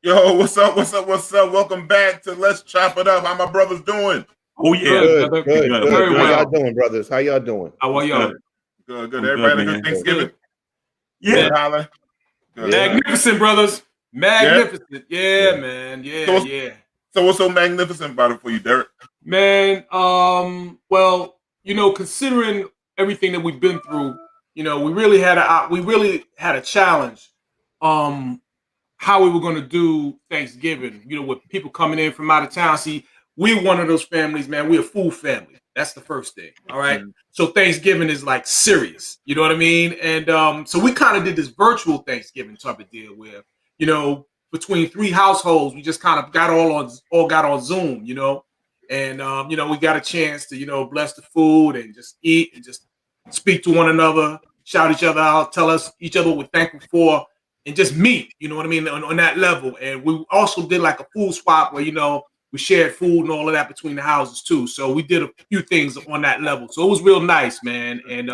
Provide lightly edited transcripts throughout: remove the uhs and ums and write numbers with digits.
Yo, what's up? What's up? What's up? Welcome back to Let's Chop It Up. How my brothers doing? Oh yeah, good. Very How well. y'all doing, brothers? How y'all doing? How are y'all? Good. Everybody had a good Thanksgiving? Yeah. Holla. Good. Magnificent, brothers. Magnificent. Yeah, man. Yeah. So what's so magnificent about it for you, Derek? Man, well, considering everything that we've been through, we really had a challenge. How we were going to do Thanksgiving, with people coming in from out of town. See, we're one of those families, man. We're a full family. That's the first thing. All right. Mm-hmm. So Thanksgiving is like serious. You know what I mean? And so we kind of did this virtual Thanksgiving type of deal where, between three households, we just kind of got on Zoom, and we got a chance to, bless the food and just eat and just speak to one another, shout each other out, tell each other what we're thankful for. And just meet, you know what I mean, on that level. And we also did like a food swap where, we shared food and all of that between the houses too. So we did a few things on that level. So it was real nice, man. And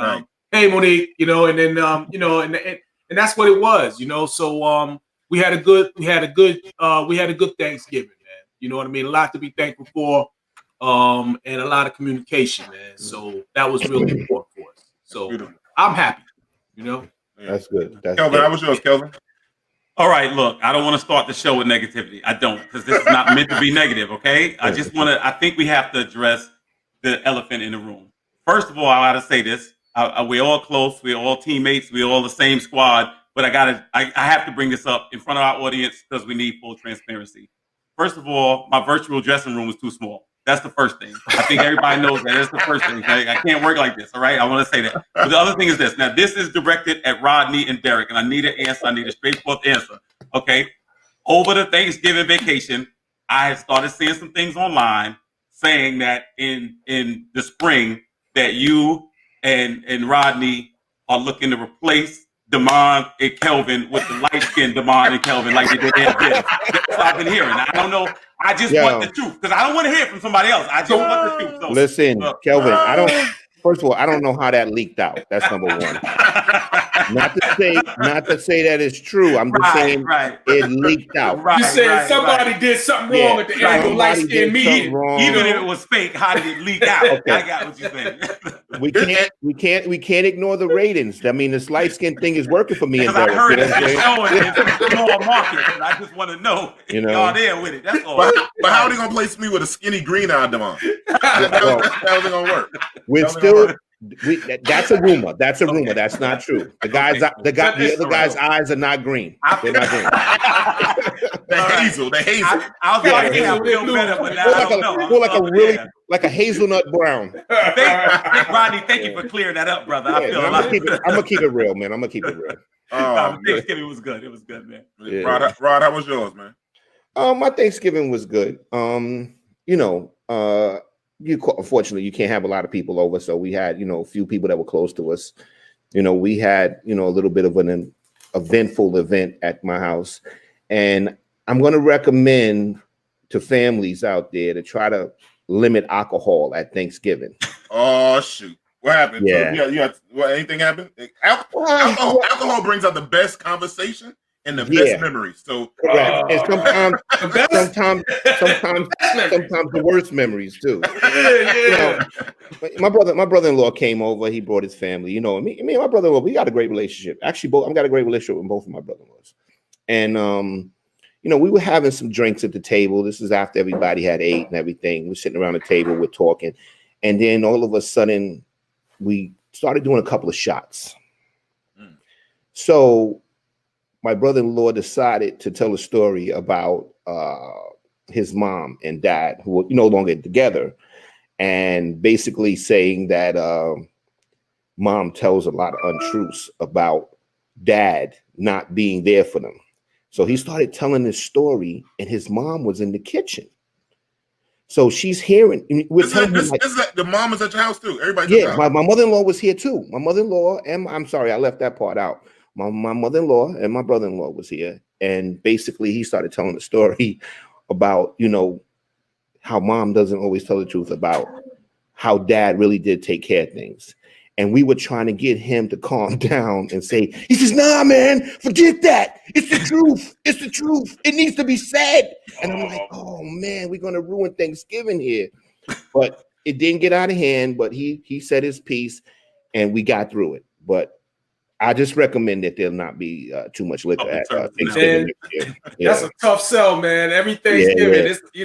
hey, Monique, and then and that's what it was, So we had a good Thanksgiving, man. You know what I mean? A lot to be thankful for, and a lot of communication, man. So that was really important for us. So I'm happy, That's good. Kelvin, how was yours, Kelvin? All right, look, I don't want to start the show with negativity. I don't, because this is not meant to be negative, okay? I think we have to address the elephant in the room. First of all, I got to say this. We're all close. We're all teammates. We're all the same squad. But I have to bring this up in front of our audience because we need full transparency. First of all, my virtual dressing room is too small. That's the first thing. I think everybody knows that. That's the first thing. I can't work like this, all right? I want to say that. But the other thing is this. Now, this is directed at Rodney and Derek, and I need an answer. I need a straightforward answer, okay? Over the Thanksgiving vacation, I had started seeing some things online saying that in the spring that you and Rodney are looking to replace Damon and Kelvin with the light-skinned Damon and Kelvin like they did in That's what I've been hearing. I don't know. I just want the truth because I don't want to hear it from somebody else. I just want the truth. So, listen, Kelvin, first of all, I don't know how that leaked out. That's number one. Not to say that it's true. I'm just saying it leaked out. You said somebody did something wrong at the end of light skinned media. Even if it was fake, how did it leak out? Okay. I got what you're saying. we can't ignore the ratings. I mean, this light skin thing is working for me and Derek. I heard it's showing in small markets, and I just want to know if y'all there with it. That's all. But how are they gonna place me with a skinny green-eyed Devon? How's it gonna work? That's a rumor. That's a rumor. That's not true. The other guy's eyes are not green. They're not green. The hazel. I was like, I feel better, but now I don't know. More like a hazelnut brown. Rodney, thank you for clearing that up, brother. I feel I'm gonna keep it real, man. I'm gonna keep it real. Thanksgiving was good. It was good, man. Yeah. Rod, how was yours, man? My Thanksgiving was good. Unfortunately, you can't have a lot of people over, so we had, a few people that were close to us. We had, a little bit of an eventful event at my house, and I'm going to recommend to families out there to try to limit alcohol at Thanksgiving. Oh shoot! What happened? Yeah. Anything happened? Alcohol brings out the best conversation and the best memories. So correct. And sometimes the worst memories too. My brother-in-law came over. He brought his family. Me and my brother-in-law, we got a great relationship. Actually, I've got a great relationship with both of my brother-in-laws. And we were having some drinks at the table. This is after everybody had ate and everything. We're sitting around the table, we're talking, and then all of a sudden, we started doing a couple of shots. So my brother-in-law decided to tell a story about his mom and dad, who were no longer together, and basically saying that mom tells a lot of untruths about dad not being there for them. So he started telling this story, and his mom was in the kitchen. So she's hearing. The mom is at your house too. Everybody. Yeah, my mother-in-law was here too. My mother-in-law, and I'm sorry, I left that part out. My mother-in-law and my brother-in-law was here, and basically he started telling the story about how mom doesn't always tell the truth about how dad really did take care of things. And we were trying to get him to calm down and say, he says, nah, man, forget that. It's the truth. It's the truth. It needs to be said. And I'm like, oh man, we're going to ruin Thanksgiving here. But it didn't get out of hand, but he said his piece and we got through it. But I just recommend that there not be too much liquor at Thanksgiving next year. That's a tough sell, man. Every Thanksgiving, it's, you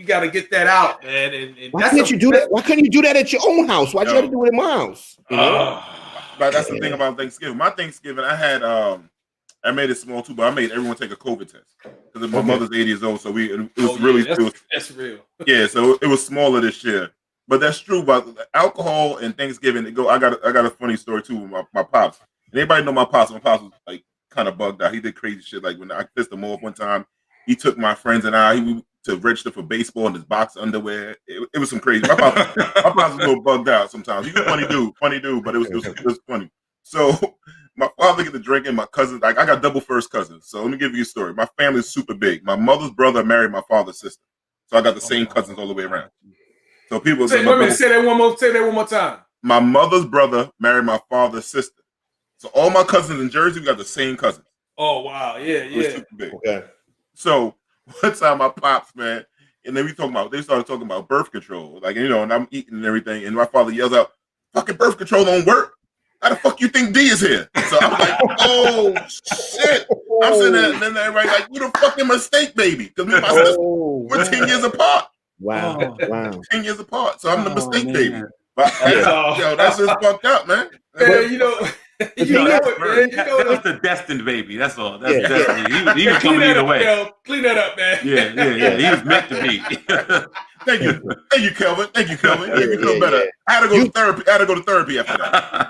got to get that out, man. And why can't you do that? Why couldn't you do that at your own house? Why'd you have to do it in my house? But that's the thing about Thanksgiving. My Thanksgiving, I had I made it small too, but I made everyone take a COVID test because my mother's 80 years old, so it was that's real. Yeah, so it was smaller this year. But that's true. But alcohol and Thanksgiving, I got a funny story too with my pops. And anybody know my pops? My pops was like kind of bugged out. He did crazy shit. Like when I pissed him off one time, he took my friends and I to register for baseball in his box underwear. It was some crazy. My pops was a little bugged out sometimes. He was a funny dude, but it was funny. So my father get to drinking. My cousins, like I got double first cousins. So let me give you a story. My family is super big. My mother's brother married my father's sister, so I got the same cousins all the way around. So people say that one more time. My mother's brother married my father's sister. So all my cousins in Jersey, we got the same cousins. Oh wow, yeah. Super big. Okay. So one time my pops, man, and then they started talking about birth control, like and I'm eating and everything, and my father yells out, "Fucking birth control don't work. How the fuck you think D is here?" So I'm like, "Oh shit!" I'm sitting there, and then everybody's like, "You the fucking mistake, baby," because me and my sister we're 10 years apart. Wow. 10 years apart, so I'm the mistake baby. But that's just fucked up, man. That's the destined baby. That's all. That's destiny. He was coming either way. Clean that up, man. Yeah. He was meant to be. Thank you, Kelvin. Make me feel better. I had to go to therapy. After that.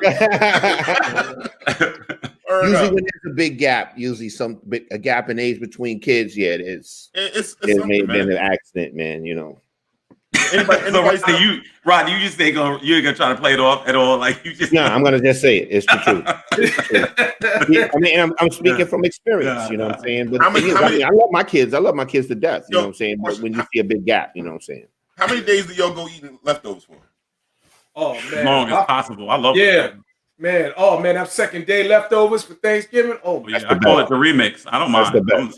Usually, when there's a big gap, a gap in age between kids, it is. It may have been an accident, man. Anybody say Rod, you just ain't gonna try to play it off at all. Like you just. No, I'm gonna just say it. It's the truth. I mean, I'm speaking from experience. You know what I'm saying? But I love my kids. I love my kids to death. You know what I'm saying? But when you see a big gap, you know what I'm saying? How many days do y'all go eating leftovers for? Oh man, as long as possible. I love it. Man, that second day leftovers for Thanksgiving. Oh, yeah, I call it the remix. I don't mind. That's the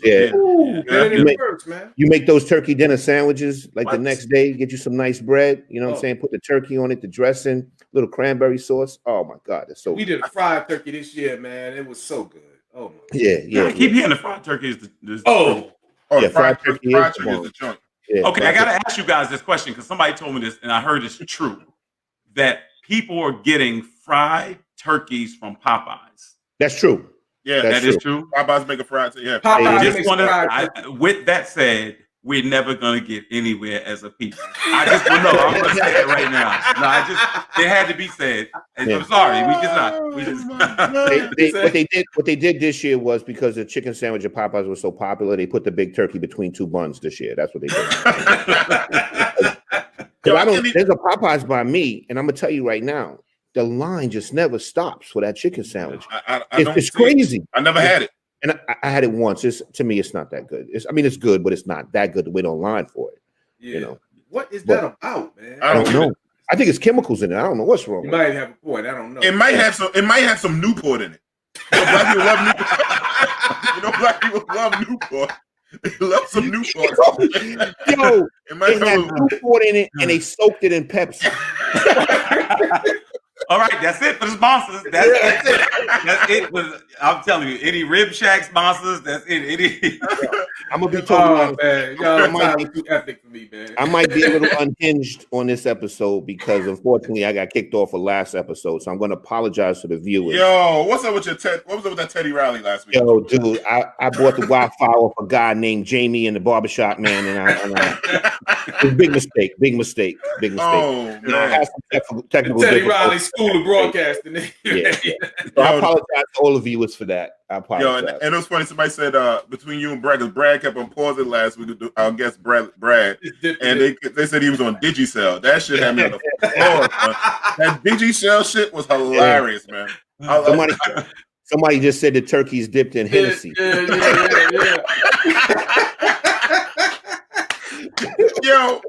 best. You make those turkey dinner sandwiches like the next day. Get you some nice bread. You know what I'm saying? Put the turkey on it, the dressing, little cranberry sauce. Oh my God, that's so. We did a fried turkey this year, man. It was so good. Oh my. Yeah. I keep hearing the fried turkey is the fried turkey is the joint. Yeah, okay, I gotta ask you guys this question because somebody told me this and I heard it's true that people are getting fried turkeys from Popeyes. That's true. Yeah, that is true. Popeyes make a fried turkey. Yeah. With that said, we're never gonna get anywhere as a people. I just don't know. I'm gonna say it right now. No, it had to be said. And I'm sorry, we just what they did this year was because the chicken sandwich at Popeyes was so popular, they put the big turkey between two buns this year. That's what they did. There's a Popeyes by me, and I'm gonna tell you right now, the line just never stops for that chicken sandwich. It's crazy. I never had it. And I had it once. To me, it's not that good. It's good, but it's not that good to wait online for it. Yeah. What is that about, man? I don't know. I think it's chemicals in it. I don't know what's wrong. You might have a point. I don't know. It might have some Newport in it. Black people love Newport. Black people love Newport. They love some Newport. Yo, it had Newport in it, and they soaked it in Pepsi. All right, that's it for the sponsors. That's it. I'm telling you, any Rib Shack sponsors, that's it. I'm gonna be totally honest. Man, y'all too epic for me, man. I might be a little unhinged on this episode because unfortunately I got kicked off of last episode, so I'm gonna apologize to the viewers. Yo, what's up with what was up with that Teddy Riley last week? Yo, dude, I bought the wildfire off a guy named Jamie in the barbershop, man, and it was a big mistake. Oh, man. Technical Teddy Riley School of Broadcasting. Yeah. So I apologize to all of you for that. I apologize. Yo, and it was funny. Somebody said between you and Brad, because Brad kept on pausing last week. Our guest Brad, and they said he was on Digicel. That shit had me on the floor. That Digicel shit was hilarious, man. Somebody just said the turkey's dipped in Hennessy. Yeah. Yo,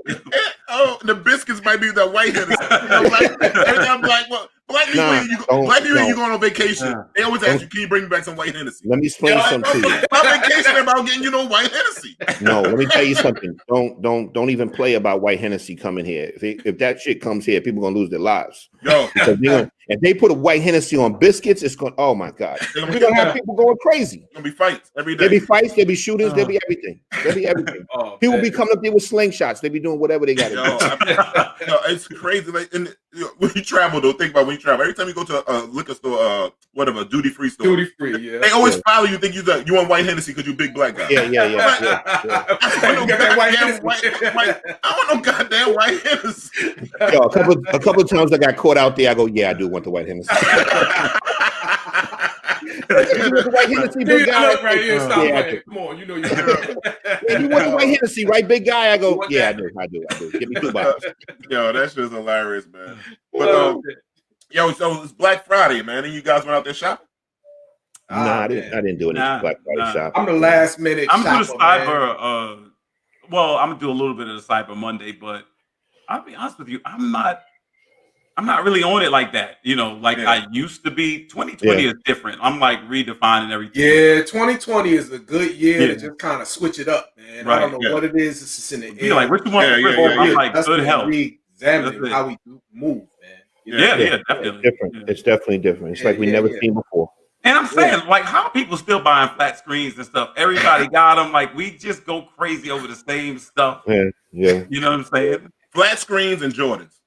the biscuits might be the white Hennessy. I'm like, well, black Nah, black people, you going on vacation. They always ask you, "Can you bring me back some white Hennessy?" Let me explain something to you. My vacation about getting white Hennessy. No, let me tell you something. Don't even play about white Hennessy coming here. If that shit comes here, people gonna lose their lives. Yo, because if they put a white Hennessy on biscuits, it's going. Oh my God, we're gonna have people going crazy. Gonna be fights every day. There'll be fights. There'll be shootings. There'll be everything. There'll be everything. People be coming up there with slingshots. They be doing whatever they got to do. It's crazy. Like when you travel, though, think about when you travel. Every time you go to a liquor store, whatever, duty free store, yeah. They always follow you. Think you want white Hennessy because you big black guy. Yeah. I want no goddamn white Hennessy. Yo, a couple of times I got caught out there. I go, yeah, I do want the white Hennessy. You want the white Hennessy, big guy? Right here, stop playing. Come on, you know you. You want the white Hennessy, right, big guy? I go, yeah, I do. Give me 2 bottles. Yo, that shit's hilarious, man. But yo, so it's Black Friday, man, and you guys went out there shopping? Nah, I didn't do any Black Friday shopping. I'm the last minute. I'm doing cyber. Well, I'm gonna do a little bit of the Cyber Monday, but I'll be honest with you, I'm not really on it like that. You know, like I used to be. 2020 is different. I'm like redefining everything. Yeah, 2020 is a good year to just kind of switch it up, man. Right. I don't know what it is. It's just in the air. You're like, what you want? I'm like, that's good health. Examining how we move, man. Yeah, definitely. It's different. Yeah. It's definitely different. It's like we never seen before. And I'm saying, like, how are people still buying flat screens and stuff? Everybody got them. Like, we just go crazy over the same stuff. Yeah. You know what I'm saying? Flat screens and Jordans.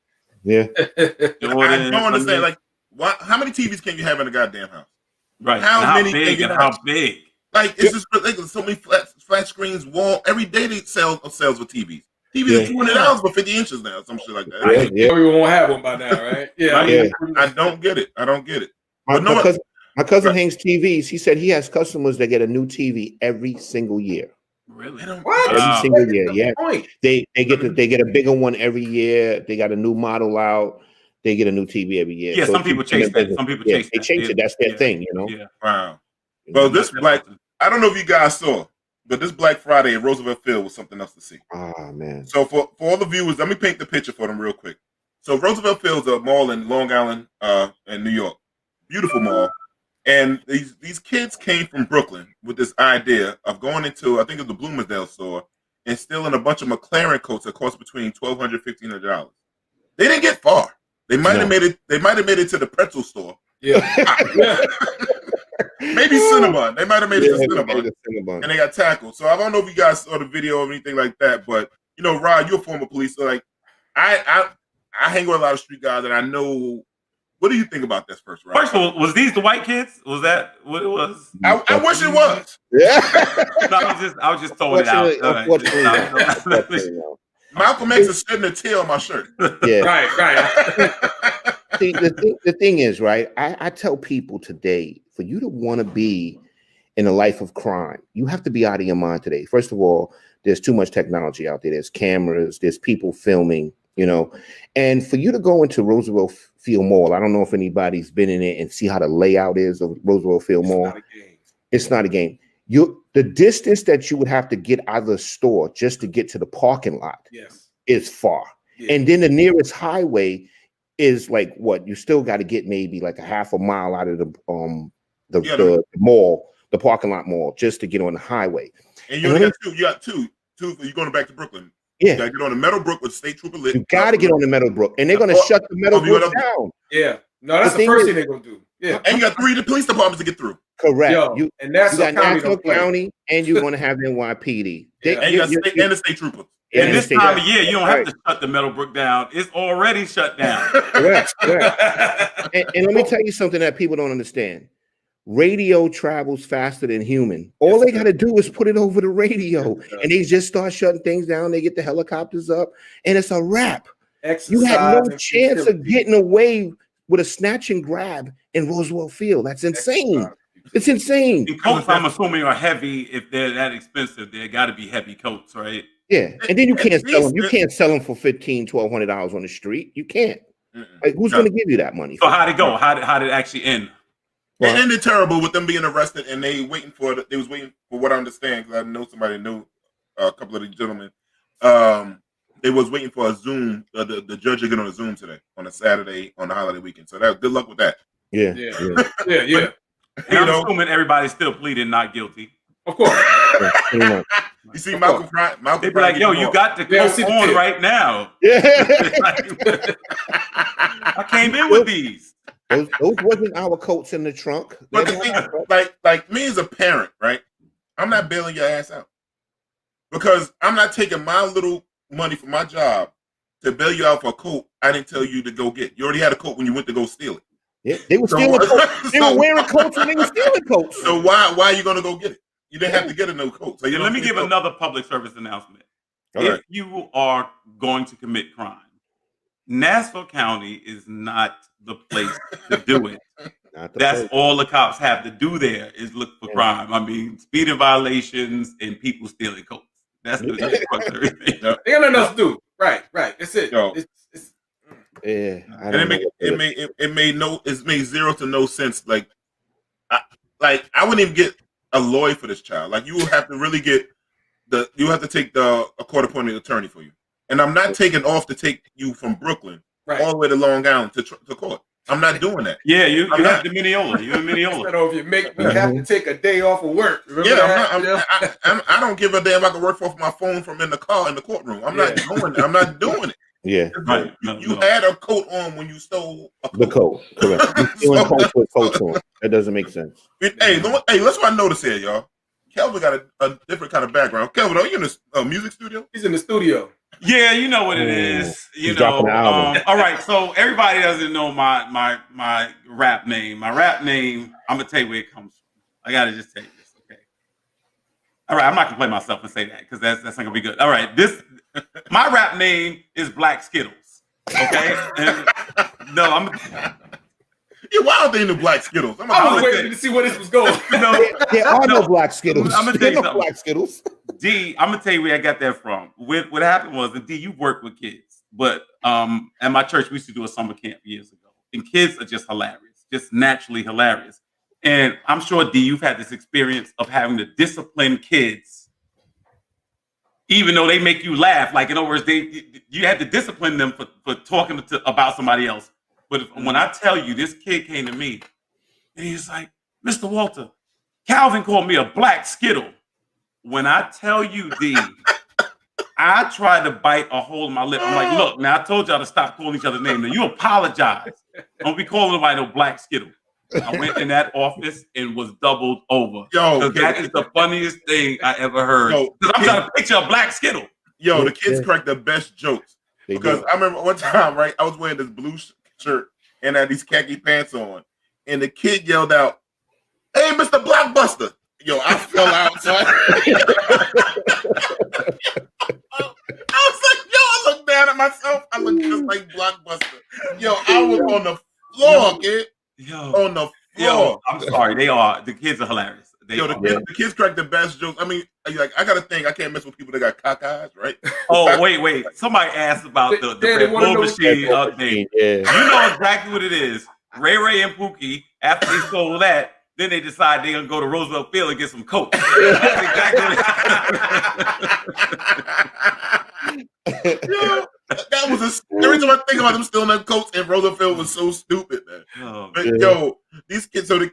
Yeah. I don't understand. Like, how many TVs can you have in a goddamn house? Right. How many big? And how big? Like, it's just ridiculous. So many flat screens. Every day they sell with TVs. TVs are $200 for 50 inches now, some shit like that. Yeah. We won't have one by now, right? Yeah. I don't get it. My cousin hangs TVs. He said he has customers that get a new TV every single year. Really? Every single year, yeah. They get a bigger one every year. They got a new model out. They get a new TV every year. Yeah, so some people chase that. Some people chase that. They chase it. That's their thing, you know. Yeah. Wow. Well, I don't know if you guys saw, but this Black Friday at Roosevelt Field was something else to see. Oh man. So for all the viewers, let me paint the picture for them real quick. So Roosevelt Field is a mall in Long Island, in New York. Beautiful mall. And these kids came from Brooklyn with this idea of going into, I think it's the Bloomingdale store, and stealing a bunch of McLaren coats that cost between $1,200 and $1,500. They didn't get far. They might have made it. They might have made it to the pretzel store. Yeah. Maybe Cinnabon. They might have made it to Cinnabon. And they got tackled. So I don't know if you guys saw the video or anything like that, but you know, Rod, you're a former police, so like I hang with a lot of street guys, and I know. What do you think about this first round? First of all, was these the white kids? Was that what it was? I wish it was. Yeah. No, I was just throwing it out. Unfortunately, Malcolm X is sitting a tail on my shirt. Yeah. Right. See, the thing is, right? I tell people today, for you to want to be in a life of crime, you have to be out of your mind today. First of all, there's too much technology out there. There's cameras. There's people filming. You know, and for you to go into Roosevelt Field Mall, I don't know if anybody's been in it and see how the layout is of Roosevelt Field Mall. It's not a game. The distance that you would have to get out of the store just to get to the parking lot is far. Yeah. And then the nearest highway is like what? You still got to get maybe like a half a mile out of the mall, the parking lot mall, just to get on the highway. And you got two. You're going back to Brooklyn. Yeah, you gotta get on the Meadowbrook with State Trooper lit. You gotta get on the Meadowbrook, and they're gonna shut the Meadowbrook down. Yeah, no, that's the first thing they're gonna do. Yeah, and you got 3 police departments to get through. Correct. And that's you got Nassau County, and you're gonna have NYPD. And you got the State Troopers. And this time of year, you don't have to shut the Meadowbrook down. It's already shut down. Correct. And let me tell you something that people don't understand. Radio travels faster than human. All they got to do is put it over the radio, and they just start shutting things down. They get the helicopters up, and it's a wrap. You had no chance of getting away with a snatch and grab in Roosevelt Field. That's insane. It's insane. And coats, I'm assuming, are heavy. If they're that expensive, they got to be heavy coats, right? Yeah, and then you can't sell them. You can't sell them for $1,500-$1,200 on the street. You can't. Like, who's going to give you that money? So how'd it go? How did it actually end? It ended terrible with them being arrested, and they was waiting for what I understand, because I know somebody knew a couple of the gentlemen. they was waiting for a Zoom. The judge to get on a Zoom today on a Saturday on the holiday weekend. So that good luck with that. Yeah. Yeah. And I'm assuming everybody's still pleading not guilty. Of course. You see, Malcolm They'd be like, "Yo, you got the coat on right now." Yeah. I came in with these. Those wasn't our coats in the trunk. But the thing, like me as a parent, right? I'm not bailing your ass out because I'm not taking my little money from my job to bail you out for a coat I didn't tell you to go get. You already had a coat when you went to go steal it. Yeah, they were stealing coats. They were wearing coats and they were stealing coats. So why are you going to go get it? You didn't have to get a new coat. So let me give another public service announcement. If you are going to commit crime, Nassau County is not the place to do it. That's all the cops have to do there is look for crime. I mean, speeding violations and people stealing coats. That's the everything. They got nothing else to do. Right. That's it. Yeah, and it made zero to no sense. Like I wouldn't even get a lawyer for this child. Like you would have to really get you have to take a court-appointed attorney for you. And I'm not taking off to take you from Brooklyn all the way to Long Island to court. I'm not doing that. Yeah, you have the Mineola. You're in Mineola. If you make me have to take a day off of work. I don't give a damn if I can work off my phone from in the car in the courtroom. I'm not doing it. I'm not doing it. Yeah. Right. You had a coat on when you stole the coat. Correct. You stealing coats with coats on. That doesn't make sense. Hey, let's what I notice here, y'all. Kelvin got a different kind of background. Kelvin, are you in the music studio? He's in the studio. Yeah, you know what it is. You know. All right, so everybody doesn't know my rap name. My rap name, I'm gonna tell you where it comes from. I gotta just tell you this, okay? All right, I'm not gonna play myself and say that because that's not gonna be good. All right, my rap name is Black Skittles. Okay, I'm. Yeah, why aren't they in the Black Skittles? I was waiting to see where this was going. There are no Black Skittles. I'm gonna tell you something. Black Skittles. D, I'm gonna tell you where I got that from. What happened was, and D, you worked with kids, but at my church we used to do a summer camp years ago, and kids are just hilarious, just naturally hilarious. And I'm sure D, you've had this experience of having to discipline kids, even though they make you laugh. Like in other words, you had to discipline them for talking about somebody else. But when I tell you, this kid came to me and he's like, "Mr. Walter, Calvin called me a Black Skittle." When I tell you, D, I tried to bite a hole in my lip. I'm like, "Look, now I told y'all to stop calling each other's names. Now you apologize. Don't be calling nobody no Black Skittle." I went in that office and was doubled over. Yo, that is the funniest thing I ever heard. Because I'm trying to picture a Black Skittle. Yo, the kids crack the best jokes. Because I remember one time, right, I was wearing this blue shirt and had these khaki pants on, and the kid yelled out, "Hey, Mr. Blockbuster!" Yo, I fell out. So I was like, "Yo!" I looked down at myself. I looked just like Blockbuster. Yo, I was on the floor, kid. On the floor. Yo, I'm sorry. The kids are hilarious. The kids crack the best jokes. I mean, like I got a thing. I can't mess with people that got cock eyes, right? Oh, wait. Somebody asked about the Red Bull machine thing. Yeah. You know exactly what it is. Ray and Pookie, after they stole that, then they decide they're gonna go to Roosevelt Field and get some coke. That's exactly Yo, that was every time I think about them stealing them coats in Roosevelt Field was so stupid, man. But yo, these kids, the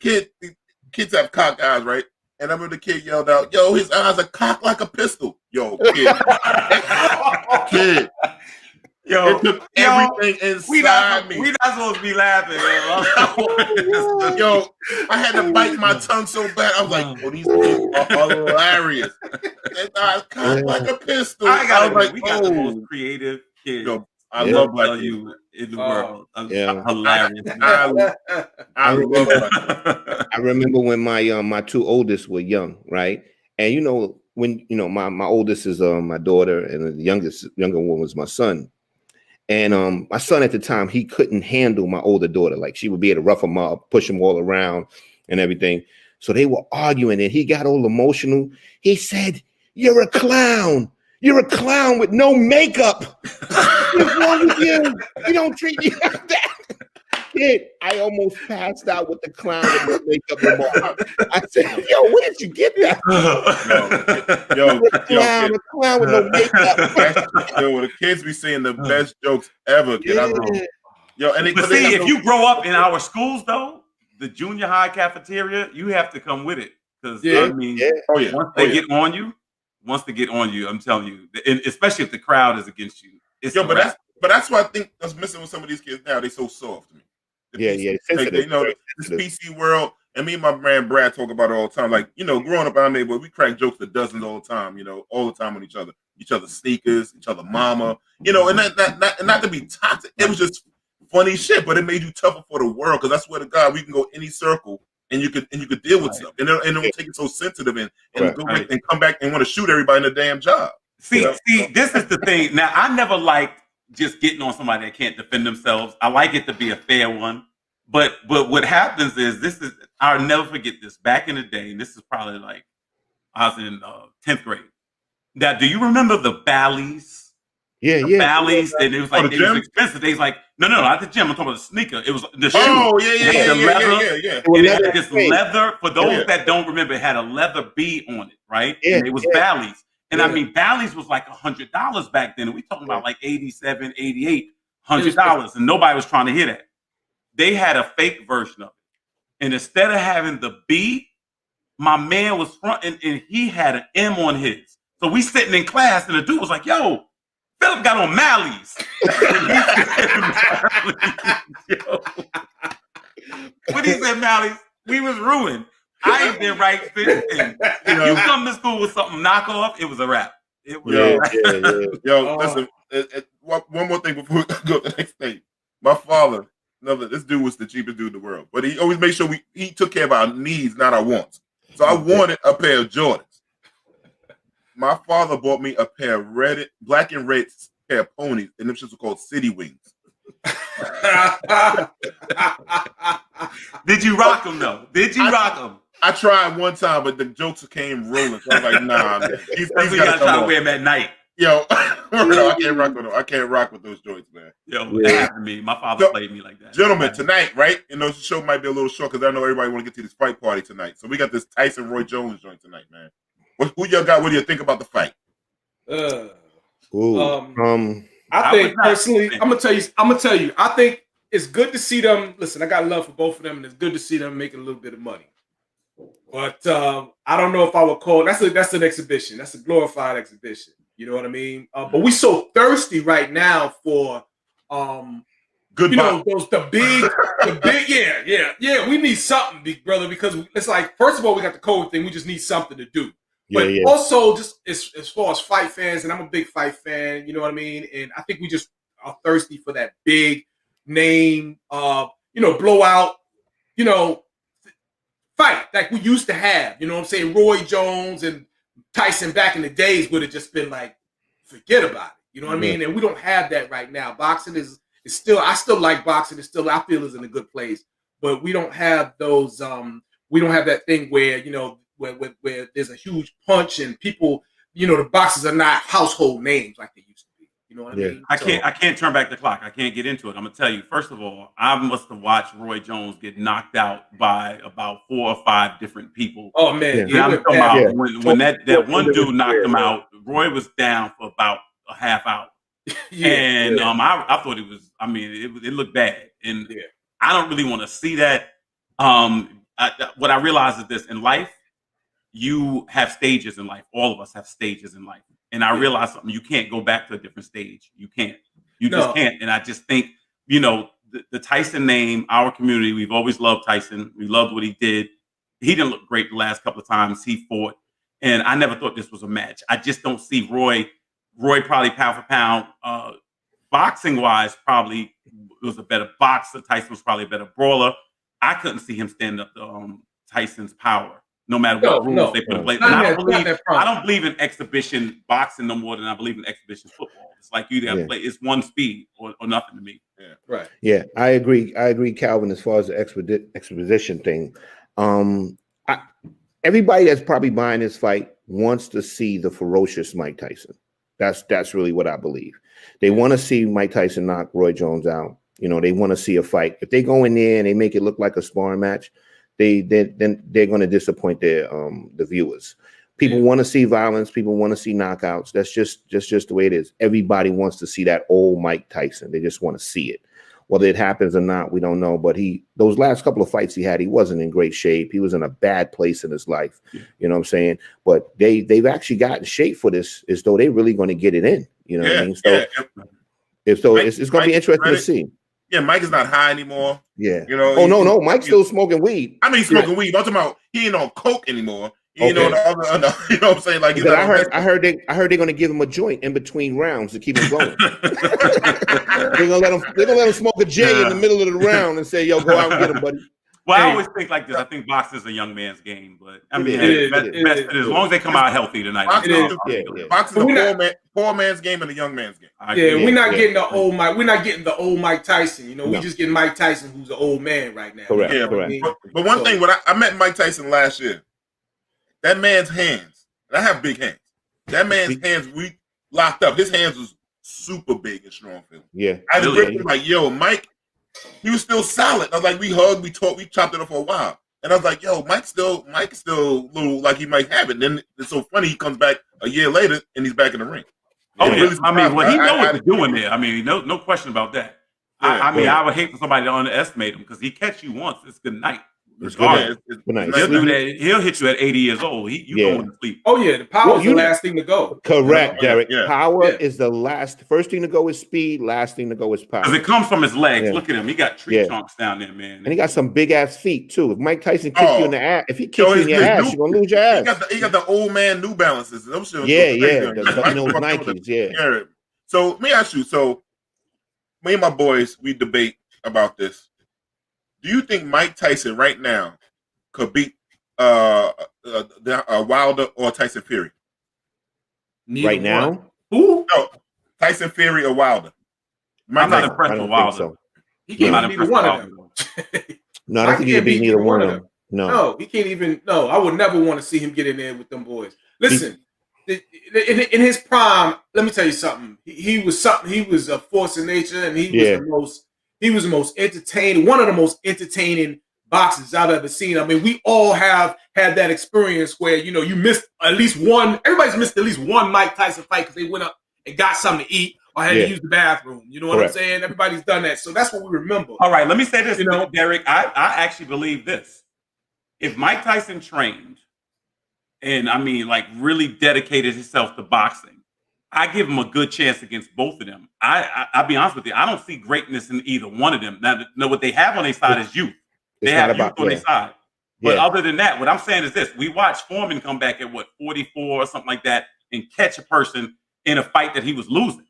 kids have cocked eyes, right? And I remember the kid yelled out, "Yo, his eyes are cocked like a pistol." Yo, kid. Yo, it took everything inside me. We not supposed to be laughing, man. Yo, I had to bite my tongue so bad. I was like, "Oh, these kids are hilarious." His eyes cocked like a pistol. We got the most creative kids. Yo, I love Black you in the world. Hilarious. I love Black. I remember when my two oldest were young, right? And when my oldest is my daughter, and the younger one was my son. And my son at the time, he couldn't handle my older daughter. Like she would be able to rough him up, push him all around and everything. So they were arguing and he got all emotional. He said, "You're a clown. You're a clown with no makeup. What's wrong with you? You don't treat me like that." did. I almost passed out with the clown with the makeup remark. I said, "Yo, where did you get that?" The clown with no makeup. Yo, the kids be saying the best jokes ever, kid. Yeah. Yo, but see, if you grow up in our schools, though, the junior high cafeteria, you have to come with it. Because I mean, once they get on you, I'm telling you, and especially if the crowd is against you. But that's why I think that's missing with some of these kids now. They so soft to me. They know this PC world, and me and my man Brad talk about it all the time. Like, growing up in our neighborhood, we crack jokes to dozens all the time. All the time on each other's sneakers, each other mama. And not to be toxic. It was just funny shit, but it made you tougher for the world. Because that's where to God we can go any circle. And you could deal with stuff, and it don't take it so sensitive and go back and come back and want to shoot everybody in the damn job. See, this is the thing. Now, I never liked just getting on somebody that can't defend themselves. I like it to be a fair one, but what happens is I'll never forget this. Back in the day, and this is probably like I was in 10th grade. Now, do you remember the Bally's? Bally's, and it was like it was expensive. They was like, no, not the gym. I'm talking about the sneaker. It was the shoe. Oh yeah. And it had this leather. For those that don't remember, it had a leather bead on it, right? Yeah, and it was Bally's. And I mean, Bally's was like $100 back then. And we talking about like $87, $88, $100, and nobody was trying to hear that. They had a fake version of it, and instead of having the bead, my man was front, and he had an M on his. So we sitting in class, and the dude was like, "Yo, Philip got on Mally's." When he said Mally's, we was ruined. I ain't been right since then. If you come to school with something knockoff, it was a wrap. It was listen, one more thing before we go to the next thing. My father, this dude was the cheapest dude in the world, but he always made sure he took care of our needs, not our wants. So I wanted a pair of Jordans. My father bought me a pair of black and red pair of ponies, and them shits were called City Wings. Did you rock them though? Rock them? I tried one time, but the jokes came rolling. So I was like, nah, man. He's gotta try to wear them at night. Yo, I can't rock with them. I can't rock with those joints, man. That happened to me. My father played me like that. Gentlemen, tonight, right? The show might be a little short because I know everybody want to get to this fight party tonight. So we got this Tyson Roy Jones joint tonight, man. Who y'all got? What do you think about the fight? I think personally, I'm gonna tell you. I think it's good to see them. Listen, I got love for both of them, and it's good to see them making a little bit of money. But I don't know if I would call that's an exhibition. That's a glorified exhibition. You know what I mean? But we so thirsty right now for good. The big, We need something, big brother, because it's like, first of all, we got the COVID thing. We just need something to do. But also, just as far as fight fans, and I'm a big fight fan, you know what I mean? And I think we just are thirsty for that big name, blowout, fight like we used to have. You know what I'm saying? Roy Jones and Tyson back in the days would have just been like, forget about it. You know what I mean? And we don't have that right now. Boxing is still, I still like boxing. It's still, I feel, is in a good place. But we don't have those, we don't have that thing where, where there's a huge punch and people, the boxers are not household names like they used to be. You know what I mean? I can't turn back the clock. I can't get into it. I'm gonna tell you, first of all, I must have watched Roy Jones get knocked out by about 4 or 5 different people. Oh man. Yeah, I'm talking about when that one dude knocked him out, Roy was down for about a half hour. I thought it was, it looked bad. And I don't really want to see that. What I realize is this: in life, you have stages in life. All of us have stages in life. And I realized something. You can't go back to a different stage. You can't. You just can't. And I just think, the Tyson name, our community, we've always loved Tyson. We loved what he did. He didn't look great the last couple of times he fought. And I never thought this was a match. I just don't see Roy probably pound for pound. Boxing-wise, probably was a better boxer. Tyson was probably a better brawler. I couldn't see him stand up to Tyson's power. No matter what rules they put in place. I don't believe in exhibition boxing no more than I believe in exhibition football. It's like you got to play. It's one speed or nothing to me. Yeah. Right. Yeah, I agree, Calvin, as far as the exposition thing. Everybody that's probably buying this fight wants to see the ferocious Mike Tyson. That's really what I believe. They want to see Mike Tyson knock Roy Jones out. You know, they want to see a fight. If they go in there and they make it look like a sparring match, then they're going to disappoint their the viewers. People want to see violence. People want to see knockouts. That's just the way it is. Everybody wants to see that old Mike Tyson. They just want to see it. Whether it happens or not, we don't know. But those last couple of fights he had, he wasn't in great shape. He was in a bad place in his life. You know what I'm saying? But they've actually gotten shape for this, as though they're really going to get it in. You know what I mean? So it's going to be interesting to see. Yeah, Mike is not high anymore. Yeah. You know. Oh no, Mike's still smoking weed. I mean, he's smoking weed. I'm talking about he ain't on coke anymore. You know, you know what I'm saying? Like, I heard they're gonna give him a joint in between rounds to keep him going. they're gonna let him smoke a J in the middle of the round and say, "Yo, go out and get him, buddy." Well, I always think like this. I think boxing is a young man's game, but I mean, as long as they come out healthy tonight, boxing is a poor man's game and a young man's game. We're not getting the old Mike. We're not getting the old Mike Tyson. You know, we just getting Mike Tyson, who's an old man right now. Correct. Yeah, correct. But one thing, when I met Mike Tyson last year, that man's hands. And I have big hands. That man's hands, we locked up. His hands was super big and strong. Yeah, I was really like, yo, Mike. He was still solid. I was like, we hugged, we talked, we chopped it up for a while. And I was like, yo, Mike's still a little like he might have it. And then it's so funny, he comes back a year later and he's back in the ring. Oh, yeah. Really, I mean, well, he knows what he's doing there. I mean, no question about that. Yeah, I mean, I would hate for somebody to underestimate him because he catch you once, it's good night. It's good night. He'll do that. He'll hit you at 80 years old. You going to sleep. Oh yeah, the power is the last thing to go. Correct, Derek. Yeah. Power is the last. First thing to go is speed. Last thing to go is power. Because it comes from his legs. Yeah. Look at him. He got tree trunks down there, man. And he got some big ass feet too. If Mike Tyson kicks you in the ass, if he kicks you in your ass, you're gonna lose your ass. He got the old man New Balances. Those those Nikes. Yeah. So let me ask you. So me and my boys, we debate about this. Do you think Mike Tyson right now could beat Wilder or Tyson Fury? Right now? Who? No, Tyson Fury or Wilder. I'm not impressed with Wilder. So. He can't beat neither one of them. No, I don't think he can beat neither one of them. No, he can't even. No, I would never want to see him get in there with them boys. Listen, in his prime, let me tell you something. He was a force of nature, and he was the most entertaining, one of the most entertaining boxers I've ever seen. I mean, we all have had that experience where, you know, you missed at least one. Everybody's missed at least one Mike Tyson fight because they went up and got something to eat or had to use the bathroom. You know what I'm saying? Everybody's done that. So that's what we remember. All right, let me say this, Derek. I actually believe this. If Mike Tyson trained and, I mean, like really dedicated himself to boxing, I give him a good chance against both of them. I'll be honest with you. I don't see greatness in either one of them. Now, what they have on their side is youth. They have youth on their side. But other than that, what I'm saying is this. We watched Foreman come back at, 44 or something like that and catch a person in a fight that he was losing.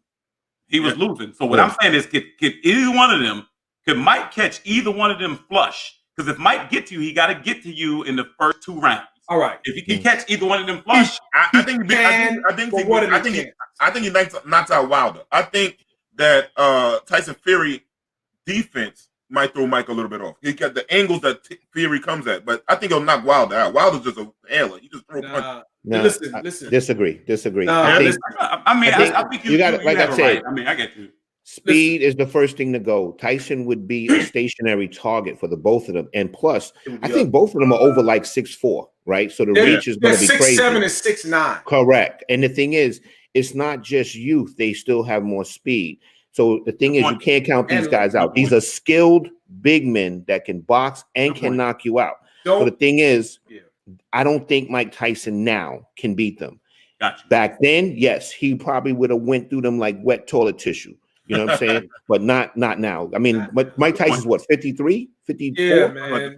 He was losing. So what I'm saying is, could either one of them, could Mike catch either one of them flush? Because if Mike get to you, he got to get to you in the first 2 rounds. All right. If he can catch either one of them flush, I think he knocks out Wilder. I think that Tyson Fury defense might throw Mike a little bit off. He got the angles that Fury comes at, but I think he'll knock Wilder out. Wilder's just a handler. He just throw punches. No, listen. Disagree. No, I think you got it. Like I said, right. I mean, I get you. Speed is the first thing to go. Tyson would be a stationary target for the both of them, and plus, I think both of them are over like 6'4", right? So the reach is going to be crazy. 6'7" and 6'9". Correct. And the thing is, it's not just youth; they still have more speed. So the thing is, you can't count these guys out. These are skilled big men that can box and can knock you out. So the thing is, I don't think Mike Tyson now can beat them. Gotcha. Back then, yes, he probably would have went through them like wet toilet tissue. You know what I'm saying? But not now. I mean, but Mike Tyson's what, 53, 54? Yeah, man.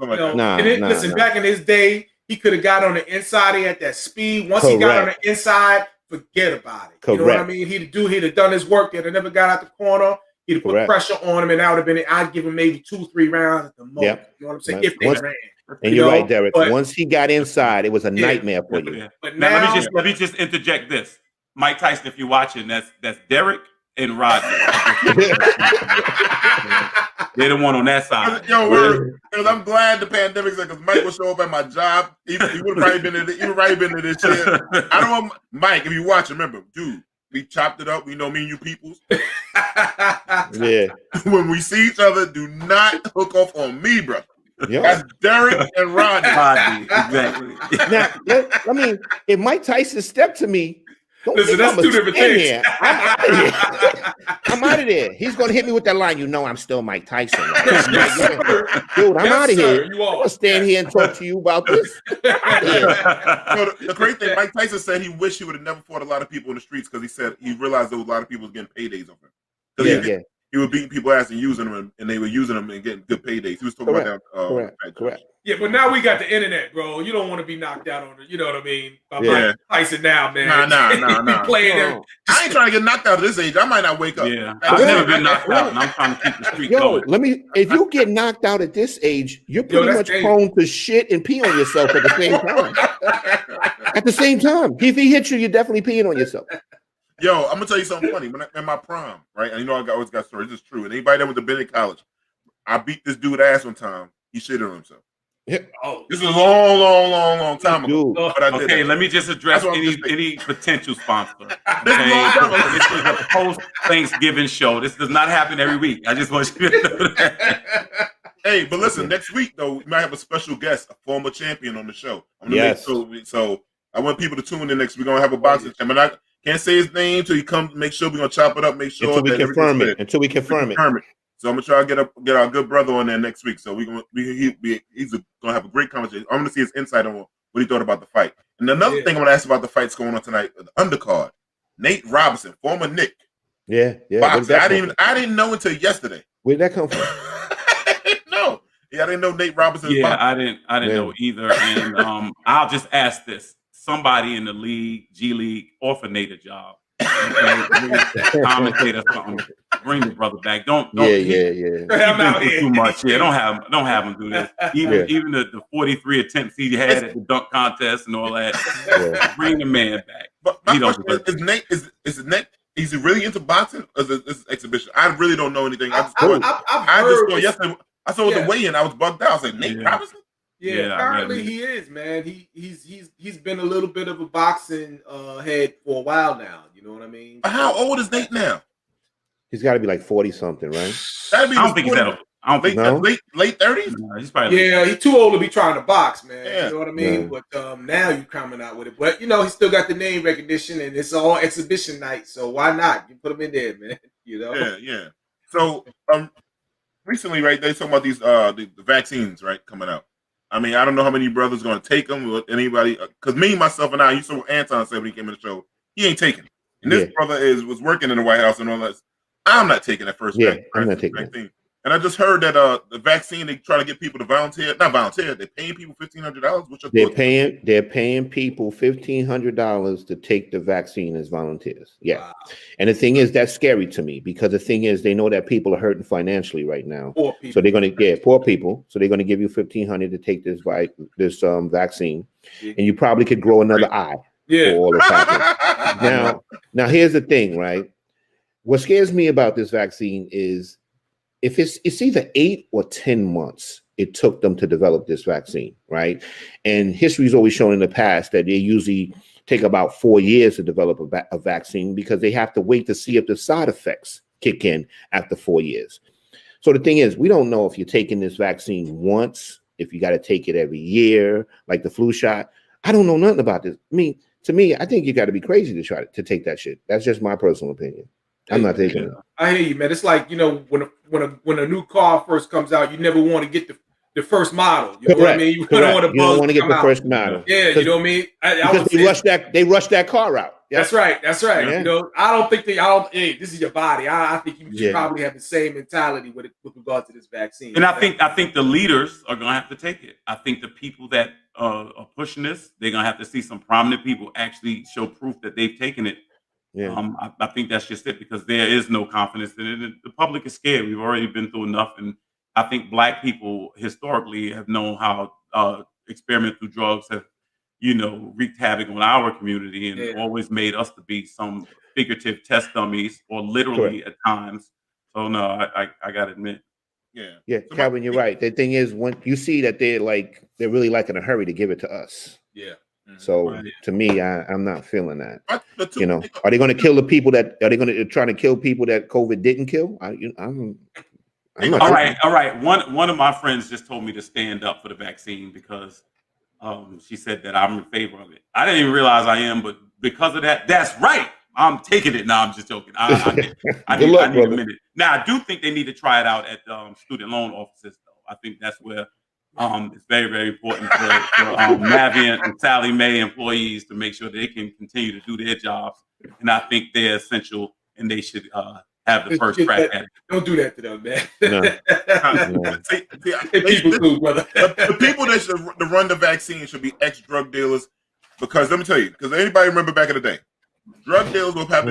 Listen, back in his day, he could have got on the inside. He had that speed. Once he got on the inside, forget about it. You know what I mean? He'd have done his work. He'd have never got out the corner. He'd have put pressure on him, and that would have been. I'd give him maybe 2-3 rounds at the most. Yep. You know what I'm saying? If they ran. And you're right, Derek. Once he got inside, it was a nightmare for you. Yeah. But now, let me just interject this. Mike Tyson, if you're watching, that's Derek and Roger. They're the one on that side. Because I'm glad the pandemic's there, because Mike will show up at my job. He would have probably been in this shit. I don't want Mike, if you watch, remember, dude, we chopped it up. We know me and you peoples. Yeah. When we see each other, do not hook off on me, bro. Yeah. That's Derek and Rodney. Rodney, exactly. Now, I mean, if Mike Tyson stepped to me, don't Listen, think that's two different things. Here. I'm out of here. I'm out of there. He's gonna hit me with that line. You know, I'm still Mike Tyson. Right? Yes, sir. Dude, I'm Yes, out of sir. here. You are. I'm gonna stand here and talk to you about this. I'm out of here. The great thing, Mike Tyson said he wished he would have never fought a lot of people in the streets because he said he realized there was a lot of people getting paydays of him. He was beating people ass and using them, and they were using them and getting good paydays. He was talking about that. Correct. Yeah, but now we got the internet, bro. You don't want to be knocked out on it. You know what I mean? Mike Tyson now, man. Nah. Playing there. I ain't trying to get knocked out at this age. I might not wake up. Yeah, I've never been knocked out, and I'm trying to keep the streak going. If you get knocked out at this age, you're pretty much prone to shit and pee on yourself at the same time. At the same time, if he hits you, you're definitely peeing on yourself. Yo, I'm gonna tell you something funny. When in my prime, right? And you know I always got stories. This is true. And anybody that went to Bennett College, I beat this dude ass one time. He shitted on himself. Oh, this is a long time ago. Okay, let me just address any potential sponsor. Okay, this is a post-Thanksgiving show. This does not happen every week. I just want you to know that. Hey, but listen, next week though, we might have a special guest, a former champion on the show. So I want people to tune in next week. We're gonna have a boxing champ. I can't say his name until he comes. Make sure we're gonna chop it up. Make sure until we confirm it. So I'm gonna try to get our good brother on there next week. So he's gonna have a great conversation. I'm gonna see his insight on what he thought about the fight. And another thing I'm gonna ask about the fights going on tonight, the undercard. Nate Robinson, former Nick. Yeah. I didn't know until yesterday. Where'd that come from? No. Yeah, I didn't know Nate Robinson. Yeah, I didn't know either. And I'll just ask this: somebody in the league, G League, offer Nate a job. Commentator, something. Bring the brother back. Don't. Yeah. I'm out here too much. Yeah, don't have him do this. Even the 43 attempts he had at the dunk contest and all that. Bring the man back. But my question is Nate? Is he really into boxing or is this exhibition? I really don't know anything. I just saw yesterday. I saw the weigh-in. I was bugged out. I was like, Nate Robinson? Yeah, apparently he is, man. He's been a little bit of a boxing head for a while now. You know what I mean? How old is Nate now? He's got to be like 40 something, right? That'd be I don't think he's that old. I don't think late 30s. No, he's probably he's too old to be trying to box, man. Yeah. You know what I mean? Yeah. But now you're coming out with it. But you know, he still got the name recognition, and it's all exhibition night. So why not? You put him in there, man. You know? Yeah. So recently, right? They talking about these the vaccines, right, coming out. I mean, I don't know how many brothers going to take them. Or anybody? Because me, myself, and I. You saw what Anton said when he came in the show. He ain't taking it. And this brother was working in the White House and all that. I'm not taking that first vaccine. I'm not taking it. And I just heard that the vaccine, they try to get people to volunteer. Not volunteer. They're paying people $1,500. They're paying people $1,500 to take the vaccine as volunteers. Yeah. Wow. And the thing is, that's scary to me because the thing is, they know that people are hurting financially right now. Poor people. So they're going to get poor people. So they're going to give you $1,500 to take this vaccine, and you probably could grow another eye. Yeah. For all this happening. Now here's the thing, right? What scares me about this vaccine is if it's either 8 or 10 months it took them to develop this vaccine, right? And history's always shown in the past that they usually take about 4 years to develop a vaccine because they have to wait to see if the side effects kick in after 4 years. So the thing is, we don't know if you're taking this vaccine once, if you got to take it every year, like the flu shot. I don't know nothing about this. To me, I think you got to be crazy to try to take that shit. That's just my personal opinion. I'm not taking it. I hear you, man. It's like, you know, when a new car first comes out, you never want to get the first model. You know what I mean? You don't want to get the first model. Yeah, you know what I mean? They rushed that car out. Yeah. That's right. Yeah. You know, I don't think hey, this is your body. I think you should probably have the same mentality with regard to this vaccine. And I think the leaders are gonna have to take it. I think the people that are pushing this, they're gonna have to see some prominent people actually show proof that they've taken it. Yeah. I think that's just it because there is no confidence in it. The public is scared. We've already been through enough, and I think Black people historically have known how experimental drugs have, wreaked havoc on our community and always made us to be some figurative test dummies or literally at times. So no, I gotta admit. Yeah, Calvin, you're right. The thing is, when you see that they're really like in a hurry to give it to us. Yeah. So to me, I'm not feeling that. You know, are they going to kill the people that? Are they going to try to kill people that COVID didn't kill? I'm not all right. One of my friends just told me to stand up for the vaccine because she said that I'm in favor of it. I didn't even realize I am, but because of that, that's right. I'm taking it. Now I'm just joking. I need a minute. Now I do think they need to try it out at student loan offices, though. I think that's where it's very, very important for Navient and Sally Mae employees to make sure they can continue to do their jobs. And I think they're essential, and they should have the first crack at it. Don't do that to them, man. The people that should run the vaccine should be ex-drug dealers, because let me tell you, because anybody remember back in the day, drug dealers will have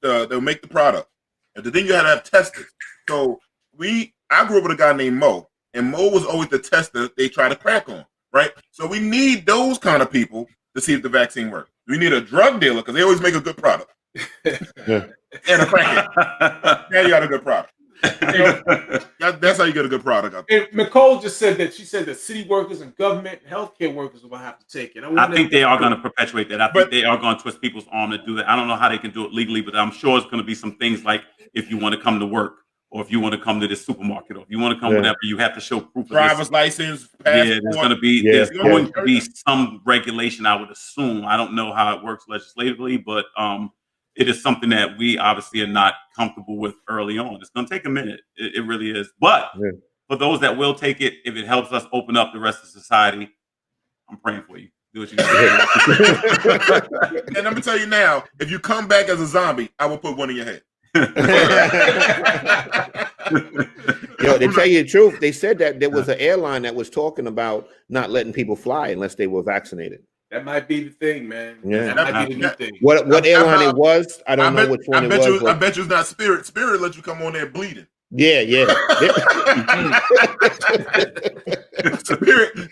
they'll make the product, and then you had to have testers. So I grew up with a guy named Mo, and Mo was always the tester they try to crack on, right? So we need those kind of people to see if the vaccine works. We need a drug dealer because they always make a good product. And a crackhead. Now you got a good product. That's how you get a good product. And Nicole just said that city workers and government and healthcare workers will have to take it. I think they are going to perpetuate that. I think they are going to twist people's arm to do that. I don't know how they can do it legally, but I'm sure it's going to be some things like if you want to come to work, or if you want to come to this supermarket, or if you want to come whatever, you have to show proof of driver's license, passport. Yeah, there's going to be some regulation, I would assume. I don't know how it works legislatively, but it is something that we obviously are not comfortable with early on. It's going to take a minute. It really is. But for those that will take it, if it helps us open up the rest of society, I'm praying for you. Do what you got to do. And I'm going to tell you now, if you come back as a zombie, I will put one in your head. Yo, to tell you the truth, they said that there was an airline that was talking about not letting people fly unless they were vaccinated. That might be the thing, man. Yeah, that might be the new thing. What airline it was? I don't know which one it was. I bet you it's not Spirit. Spirit let you come on there bleeding. Yeah.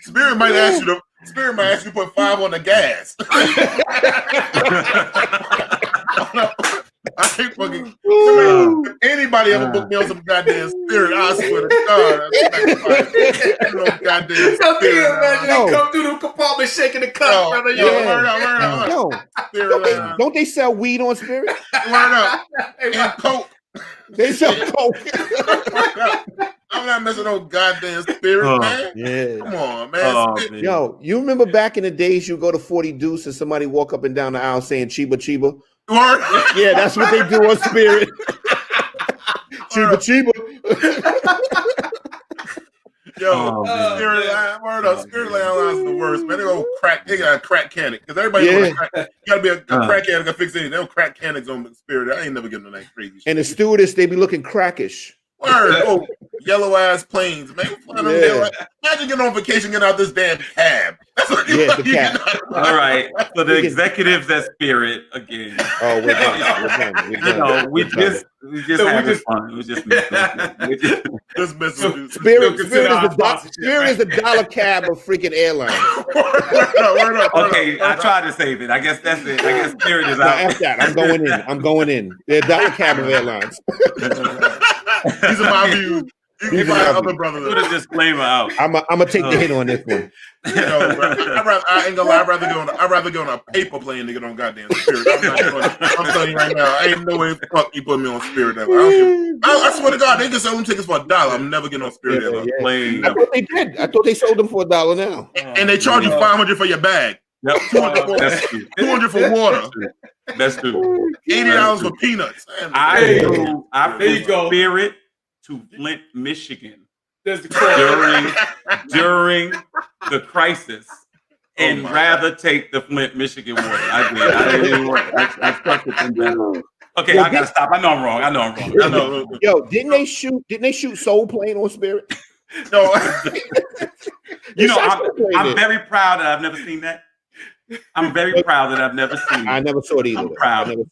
Spirit might ask you to. Spirit might ask you to put 5 on the gas. I ain't fucking. Anybody ever book me on some goddamn Spirit? I swear to God. No goddamn Spirit. Come through the compartment shaking the cup, brother. Don't they sell weed on Spirit? Word up. And Coke. They sell Coke. I'm not messing no goddamn Spirit, man. Yeah. Come on, man. Man. Yo, you remember back in the days you go to 40 Deuce and somebody walk up and down the aisle saying Chiba Chiba? Word. Yeah, that's what they do on Spirit. Chiba. Yo, Spirit Airlines is the worst, man. They got a crack can it. Because everybody knows you gotta be a crack can to fix anything. They don't crack cannons on Spirit. I ain't never getting on that crazy shit. And the stewardess, they be looking crackish. Word. Oh, yellow ass planes, man. Imagine getting on vacation, getting out this damn cab. That's what the cab. All right. So the executives at Spirit again. Oh, we're done. We just having fun. We just messing. Spirit is the dollar cab of freaking airlines. Okay, I tried to save it. I guess that's it. I guess Spirit is out. F that. I'm going in. They're dollar cab of airlines. These are my views. You can find other brothers. Put a disclaimer out. I'm gonna take the hit on this one. I ain't gonna lie. I'd rather go on a paper plane than get on goddamn Spirit. I'm telling you right now, I ain't no way the fuck you put me on Spirit ever. I swear to God, they can sell them tickets for $1. I'm never getting on Spirit ever. Plane. I thought they did. I thought they sold them for $1 now. And they charge you $500 for your bag. Yep. $200 for water. That's true. $80 for peanuts. I flew Spirit to Flint, Michigan during the crisis, and rather take the Flint, Michigan water. I didn't even want. I trusted them better. Okay, I gotta stop. I know I'm wrong. Yo, didn't they shoot Soul Plane on Spirit? No. I'm very proud that I've never seen that. I'm very proud that I've never seen it. I never saw it either. I'm proud. I'm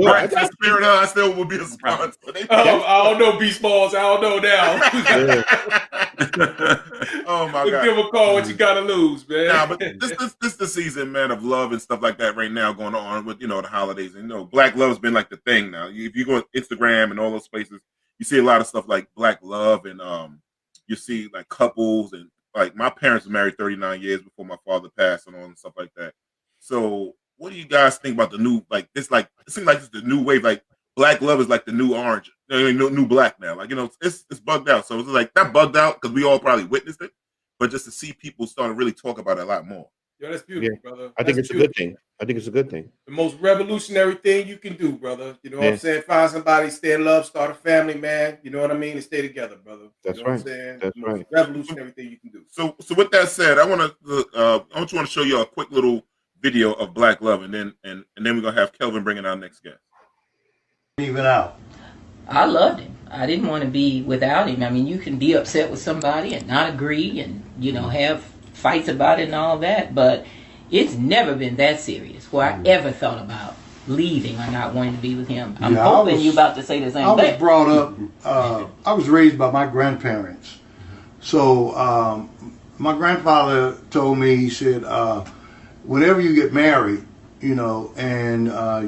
proud. Spirit I still will be a sponsor. I don't know, Beast Balls. I don't know now. Oh my God! Give a call. What you gotta lose, man? Nah, but this the season, man, of love and stuff like that right now going on with the holidays. And Black love's been like the thing now. If you go on Instagram and all those places, you see a lot of stuff like Black love, and you see like couples and like my parents were married 39 years before my father passed and all and stuff like that. So what do you guys think about the new, like this, like it seems like it's the new wave, like black love is like the new orange, new black now. Like, it's bugged out. So it's like not bugged out because we all probably witnessed it, but just to see people start to really talk about it a lot more. Yo, that's beautiful, brother. I think it's a good thing. I think it's a good thing. The most revolutionary thing you can do, brother. You know what I'm saying? Find somebody, stay in love, start a family, man. You know what I mean? And stay together, brother. That's you know right. What I'm saying? That's right. Revolutionary thing you can do. So with that said, I want to show you a quick little video of Black Love, and then we're gonna have Kelvin bring in our next guest. Even out. I loved him. I didn't want to be without him. I mean, you can be upset with somebody and not agree and, have fights about it and all that, but it's never been that serious where I ever thought about leaving or not wanting to be with him. I'm hoping you're about to say the same thing. I was brought up, I was raised by my grandparents. So my grandfather told me, he said, whenever you get married, and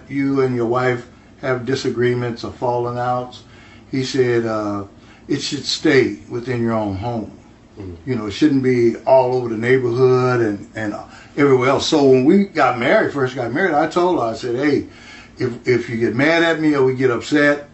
you and your wife have disagreements or falling outs, he said it should stay within your own home. It shouldn't be all over the neighborhood and everywhere else. So when we first got married, I told her, I said, hey, if you get mad at me or we get upset,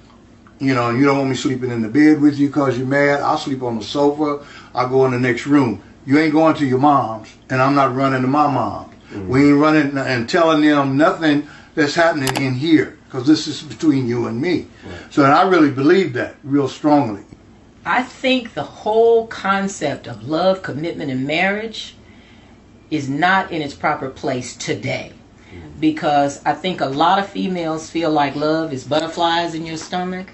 and you don't want me sleeping in the bed with you because you're mad, I'll sleep on the sofa, I'll go in the next room. You ain't going to your mom's, and I'm not running to my mom's. We ain't running and telling them nothing that's happening in here, because this is between you and me. Right. So and I really believe that real strongly. I think the whole concept of love, commitment, and marriage is not in its proper place today. Because I think a lot of females feel like love is butterflies in your stomach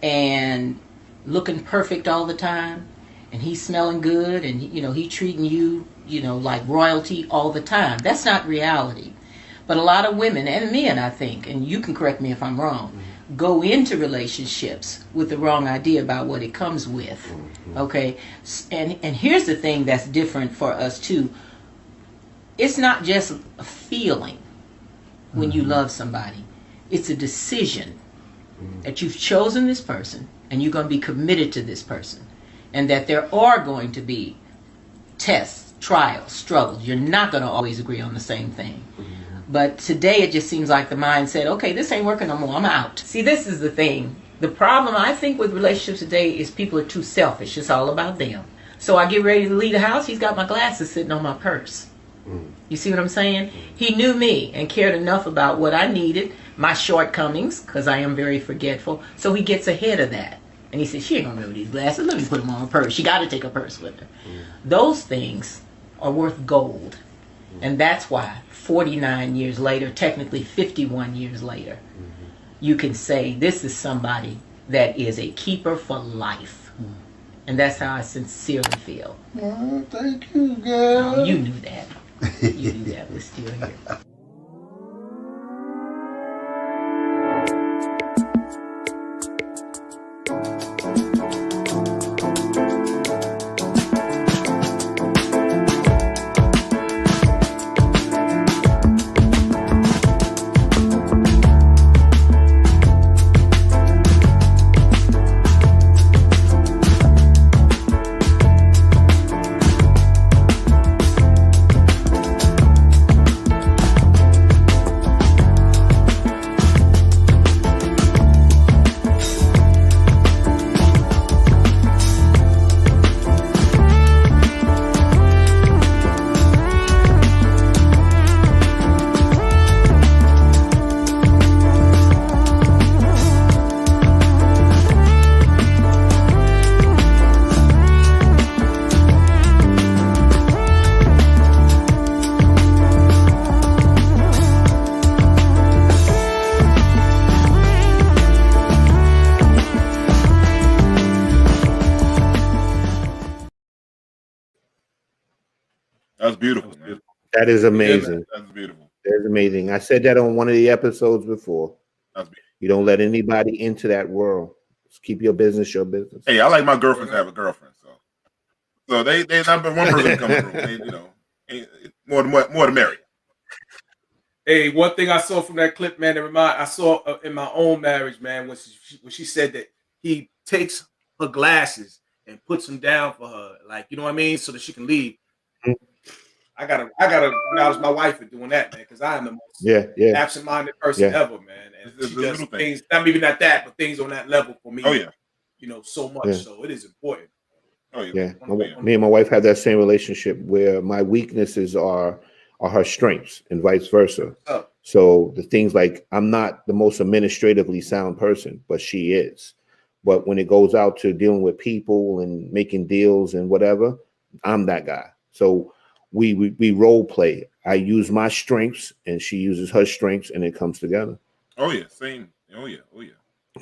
and looking perfect all the time, and he's smelling good, and he treating you, like royalty all the time. That's not reality. But a lot of women and men, I think, and you can correct me if I'm wrong, go into relationships with the wrong idea about what it comes with. Okay? And here's the thing that's different for us too. It's not just a feeling when you love somebody. It's a decision that you've chosen this person and you're going to be committed to this person, and that there are going to be tests, trials, struggles. You're not going to always agree on the same thing. But today it just seems like the mind said, okay, this ain't working no more, I'm out. See, this is the thing. The problem, I think, with relationships today is people are too selfish. It's all about them. So I get ready to leave the house, he's got my glasses sitting on my purse. You see what I'm saying? He knew me and cared enough about what I needed, my shortcomings, because I am very forgetful. So he gets ahead of that. And he said, she ain't going to remember these glasses. Let me put them on her purse. She got to take her purse with her. Those things are worth gold. And that's why 49 years later, technically 51 years later, you can say this is somebody that is a keeper for life. And that's how I sincerely feel. Oh, thank you, girl. Oh, you knew that. You knew that was still here. That's beautiful, man. That is amazing. That's beautiful. That's amazing. I said that on one of the episodes before. That's beautiful. You don't let anybody into that world. Just keep your business your business. Hey, I like my girlfriend to have a girlfriend, so they number one person coming through. More the merrier. Hey, one thing I saw from that clip, man, I saw in my own marriage, man, when she said that he takes her glasses and puts them down for her, like, you know what I mean, so that she can leave. Mhm. I gotta acknowledge my wife for doing that, man, because I am the most absent-minded person ever, man. And she does things, not that, but things on that level for me. Oh yeah, you know, so much. So it is important. Oh yeah. Me and my wife have that same relationship where my weaknesses are her strengths and vice versa. Oh. So the things like I'm not the most administratively sound person, but she is. But when it goes out to dealing with people and making deals and whatever, I'm that guy. So we role play. I use my strengths and she uses her strengths, and it comes together. Oh yeah, same. Oh yeah.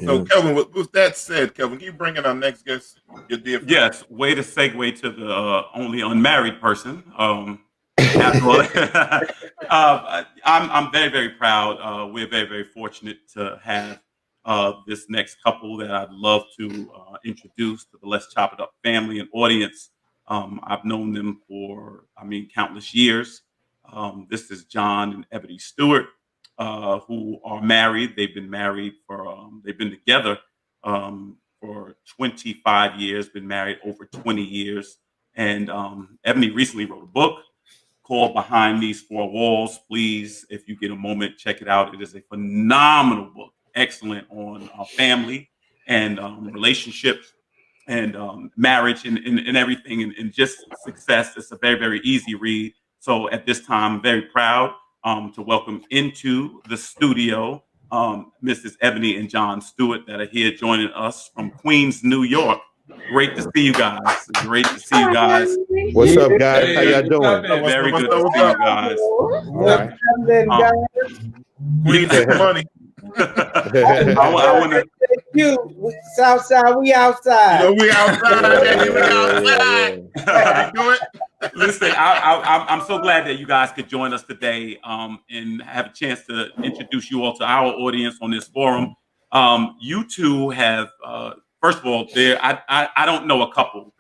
So Kelvin, with that said, Kelvin, can you bring in our next guest? Your dear friend? Yes, way to segue to the only unmarried person. After all, I'm very, very proud. We're very, very fortunate to have this next couple that I'd love to introduce to the Let's Chop It Up family and audience. I've known them for, countless years. This is John and Ebony Stewart, who are married. They've been married for, they've been together for 25 years, been married over 20 years. And Ebony recently wrote a book called Behind These Four Walls. Please, if you get a moment, check it out. It is a phenomenal book, excellent on family and relationships and marriage and everything and just success. It's a very, very easy read. So at this time, I'm very proud to welcome into the studio Mrs. Ebony and John Stewart that are here joining us from Queens, New York. Great to see you guys. Great to see you guys. What's up, guys? How y'all doing? Very good to see you guys. All right. Queens money. I want to. You Southside, we outside. We outside. Listen, I'm so glad that you guys could join us today and have a chance to introduce you all to our audience on this forum. You two have, first of all, I don't know a couple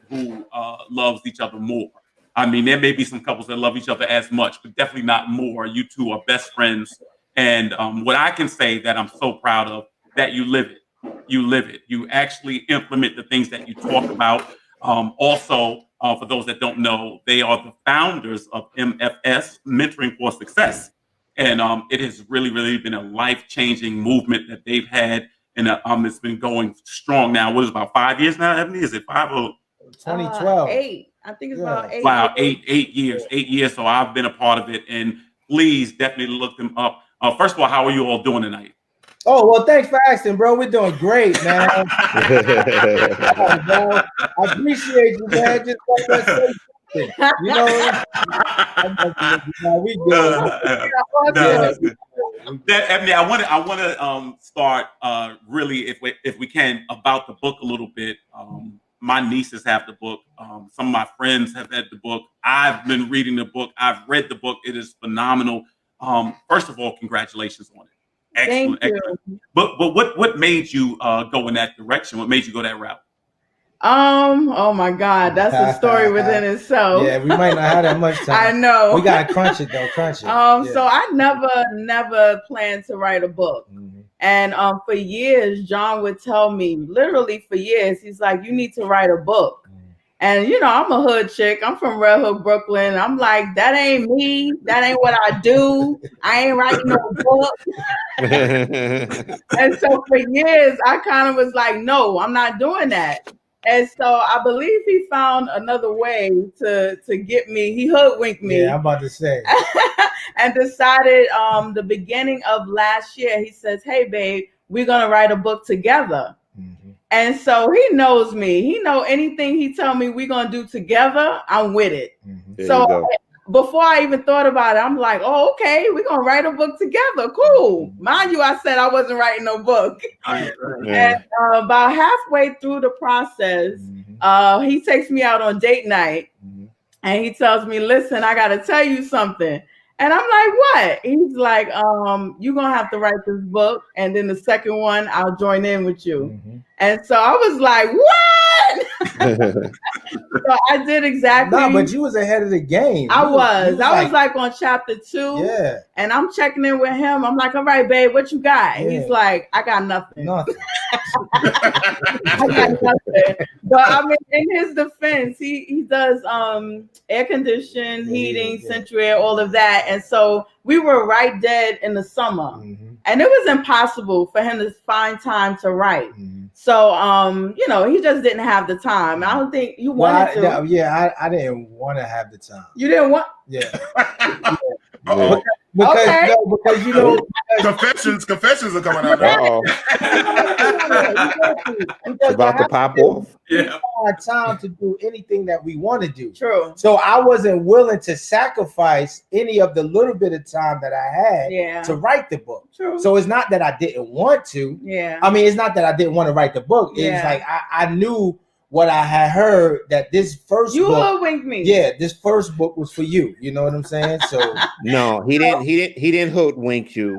who loves each other more. I mean, there may be some couples that love each other as much, but definitely not more. You two are best friends. And what I can say that I'm so proud of, that you live it. You live it. You actually implement the things that you talk about. Also, for those that don't know, they are the founders of MFS, Mentoring for Success. And it has really, really been a life-changing movement that they've had. And it's been going strong now. What is it, about 5 years now, Ebony? Is it 5 or 2012? 8. I think it's about 8. Wow, 8 years. 8 years. So I've been a part of it. And please definitely look them up. First of all, how are you all doing tonight? Oh, well, thanks for asking, bro. We're doing great, man. I appreciate you, man. Just like that say something. You know, we good. Ebony, I want to start really, if we can, about the book a little bit. My nieces have the book. Some of my friends have had the book. I've been reading the book. I've read the book. It is phenomenal. First of all, congratulations on it. Excellent, excellent. But what made you go in that direction? What made you go that route? Oh my God, that's a story within itself. Yeah, we might not have that much time. I know. We gotta crunch it though, crunch it. So I never planned to write a book. Mm-hmm. And for years, John would tell me, literally for years, he's like, you need to write a book. And, you know, I'm a hood chick. I'm from Red Hook, Brooklyn. I'm like, that ain't me. That ain't what I do. I ain't writing no book. And so for years, I kind of was like, no, I'm not doing that. And so I believe he found another way to get me. He hoodwinked me. Yeah, I'm about to say. And decided the beginning of last year, he says, hey, babe, we're going to write a book together. And so he knows me. He know anything he tell me we're going to do together, I'm with it. So before I even thought about it, I'm like, oh, okay, we're going to write a book together. Cool. Mind you, I said I wasn't writing no book. And about halfway through the process, he takes me out on date night and he tells me, listen, I got to tell you something. And I'm like, what? He's like, you're going to have to write this book. And then the second one, I'll join in with you. And so I was like, what? So I did exactly. No, but you was ahead of the game. I was like on chapter 2. Yeah. And I'm checking in with him. I'm like, all right, babe, what you got? And he's like, I got nothing. I got nothing. But I mean, in his defense, he does air condition, heating, central air, all of that. And so we were right dead in the summer. And it was impossible for him to find time to write. So you know, he just didn't have the time. I don't think you wanted to. Yeah, I didn't want to have the time. You didn't want. Yeah. Because no, because you know, confessions are coming out now. It's about to pop off. We don't have time to do anything that we want to do. True. So I wasn't willing to sacrifice any of the little bit of time that I had to write the book. True. So it's not that I didn't want to. Yeah. I mean, it's not that I didn't want to write the book. It's like I knew what I had heard, that this first book, hoodwinked me. Yeah, this first book was for you. You know what I'm saying? So no, he didn't hoodwink you.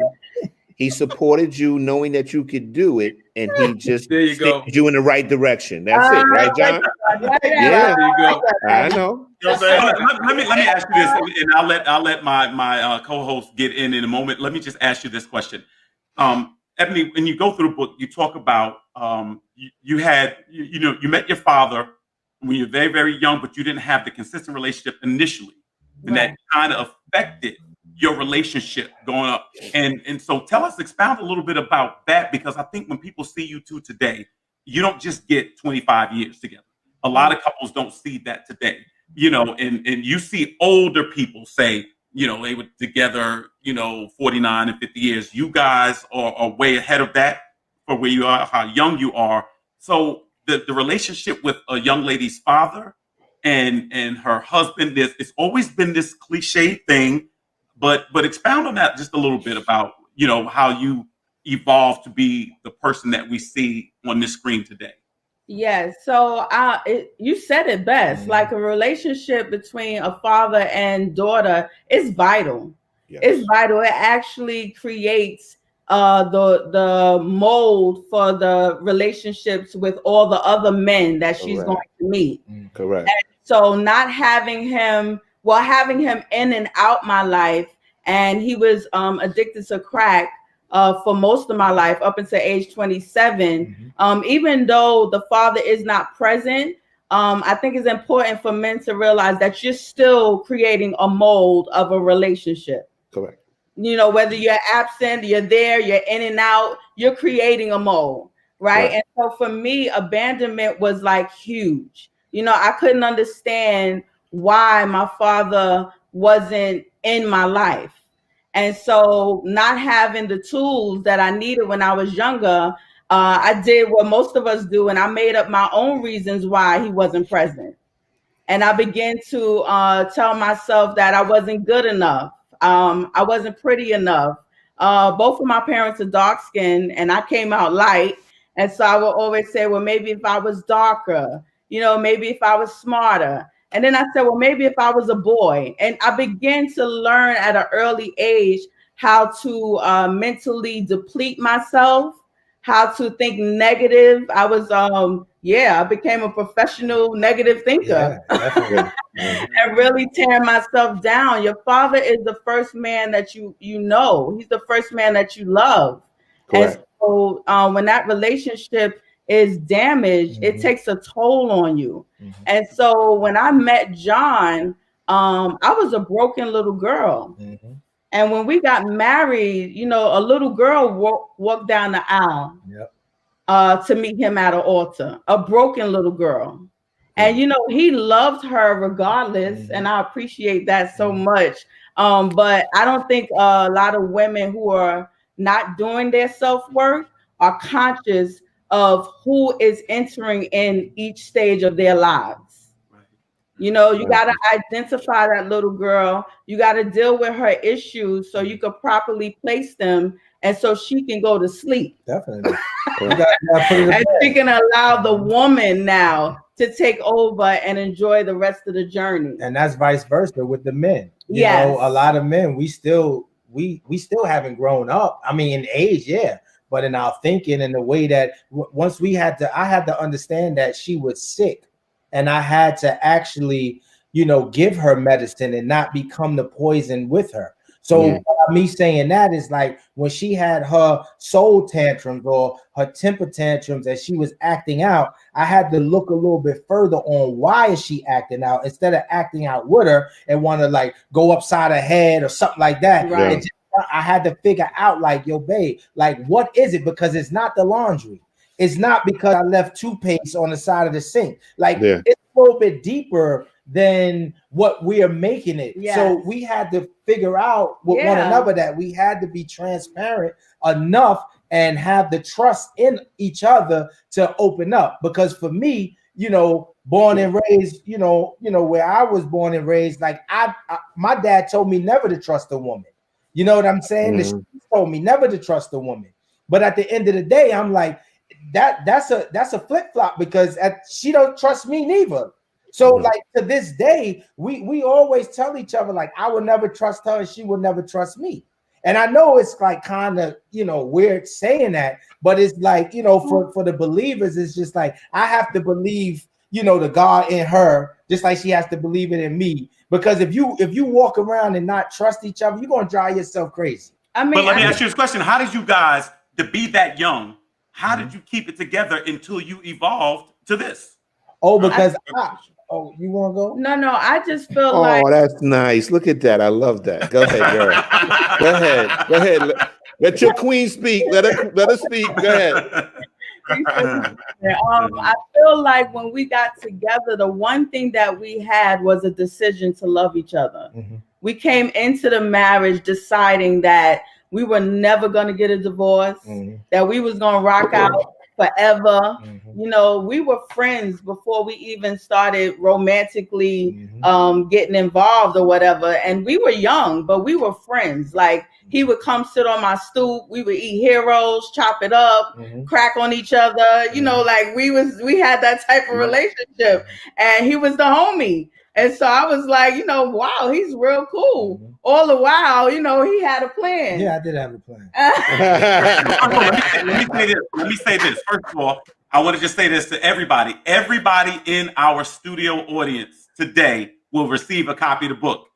He supported you, knowing that you could do it, and he just steered you in the right direction. That's it, right, John? Yeah, there you go. I know. Let me ask you this, and I'll let my co-host get in a moment. Let me just ask you this question. Ebony, when you go through the book, you talk about you met your father when you were very, very young, but you didn't have the consistent relationship initially, and that kind of affected your relationship going up. And so expound a little bit about that, because I think when people see you two today, you don't just get 25 years together. A lot of couples don't see that today, you know, and you see older people say, you know, they were together, 49 and 50 years. You guys are way ahead of that for where you are, how young you are. So the relationship with a young lady's father and her husband, it's always been this cliche thing, but expound on that just a little bit about, how you evolved to be the person that we see on this screen today. Yes. So you said it best. Like, a relationship between a father and daughter is vital. Yes. It's vital. It actually creates the mold for the relationships with all the other men that she's going to meet. Correct. And so not having him in and out my life, and he was addicted to crack for most of my life up until age 27. Even though the father is not present, I think it's important for men to realize that you're still creating a mold of a relationship. Correct. Whether you're absent, you're there, you're in and out, you're creating a mold, right? And so for me, abandonment was like huge. I couldn't understand why my father wasn't in my life. And so not having the tools that I needed when I was younger, I did what most of us do, and I made up my own reasons why he wasn't present. And I began to tell myself that I wasn't good enough. I wasn't pretty enough. Both of my parents are dark-skinned, and I came out light. And so I would always say, well, maybe if I was darker, maybe if I was smarter. And then I said, well, maybe if I was a boy. And I began to learn at an early age how to mentally deplete myself, how to think negative. I was, I became a professional negative thinker. And really tearing myself down. Your father is the first man that you know. He's the first man that you love. Correct. And so when that relationship is damaged, it takes a toll on you. And so when I met John, I was a broken little girl. And when we got married, a little girl walked down the aisle to meet him at an altar, a broken little girl. And, he loved her regardless. And I appreciate that so much. But I don't think a lot of women who are not doing their self-work are conscious of who is entering in each stage of their lives. You got to identify that little girl. You got to deal with her issues so you could properly place them, and so she can go to sleep. Definitely. And she can allow the woman now to take over and enjoy the rest of the journey. And that's vice versa with the men. You know, a lot of men, we still haven't grown up. I mean, in age, but in our thinking and the way that once I had to understand that she was sick, and I had to actually, give her medicine and not become the poison with her. So me saying that is like when she had her soul tantrums or her temper tantrums as she was acting out, I had to look a little bit further on why is she acting out instead of acting out with her and want to like go upside her head or something like that. Right. I had to figure out like, yo, babe, like what is it? Because it's not the laundry. It's not because I left toothpaste on the side of the sink. Like it's a little bit deeper than what we are making it. Yes. So we had to figure out with one another that we had to be transparent enough and have the trust in each other to open up. Because for me, you know, born and raised, you know, where I was born and raised, like my dad told me never to trust a woman. You know what I'm saying? The streets told me never to trust a woman. But at the end of the day, I'm like, that's a flip-flop because she don't trust me neither. So like to this day, we always tell each other like I will never trust her and she will never trust me. And I know it's like kind of, you know, weird saying that, but it's like, you know, for the believers, it's just like I have to believe, you know, the God in her, just like she has to believe it in me. Because if you walk around and not trust each other, you're gonna drive yourself crazy. I mean, but let me ask you this question: how did you guys, to be that young, how did you keep it together until you evolved to this? Oh, because you want to go? No, I just feel like. Oh, that's nice. Look at that. I love that. Go ahead, girl. Go ahead. Let your queen speak. Let her speak. Go ahead. I feel like when we got together, the one thing that we had was a decision to love each other. We came into the marriage deciding that we were never going to get a divorce, that we was going to rock out forever. You know, we were friends before we even started romantically getting involved or whatever. And we were young, but we were friends. Like he would come sit on my stoop. We would eat heroes, chop it up, crack on each other. You know, like we had that type of relationship. And he was the homie. And so I was like, you know, wow, he's real cool. All the while, you know, he had a plan. Yeah, I did have a plan. Let me say this. First of all, I want to just say this to everybody. Everybody in our studio audience today will receive a copy of the book.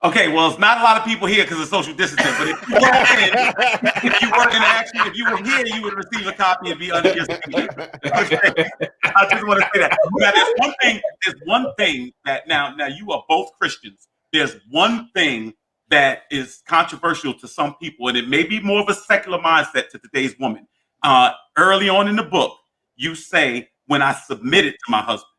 Okay, well, it's not a lot of people here because of social distancing, but if you were here, you would receive a copy and be under your skin. Okay. I just want to say that. Now, there's one thing that now you are both Christians. There's one thing that is controversial to some people, and it may be more of a secular mindset to today's woman. Early on in the book, you say, when I submitted to my husband.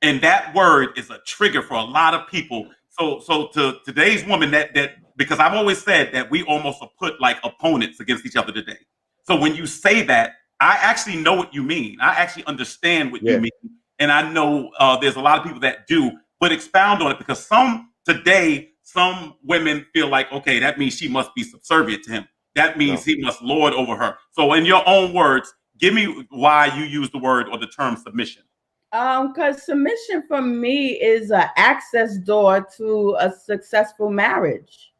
And that word is a trigger for a lot of people. So to today's woman, that because I've always said that we almost put like opponents against each other today. So when you say that, I actually know what you mean. I actually understand what you mean. And I know there's a lot of people that do, but expound on it because some women feel like, okay, that means she must be subservient to him. That means he must lord over her. So in your own words, give me why you use the word or the term submission. Because submission for me is an access door to a successful marriage.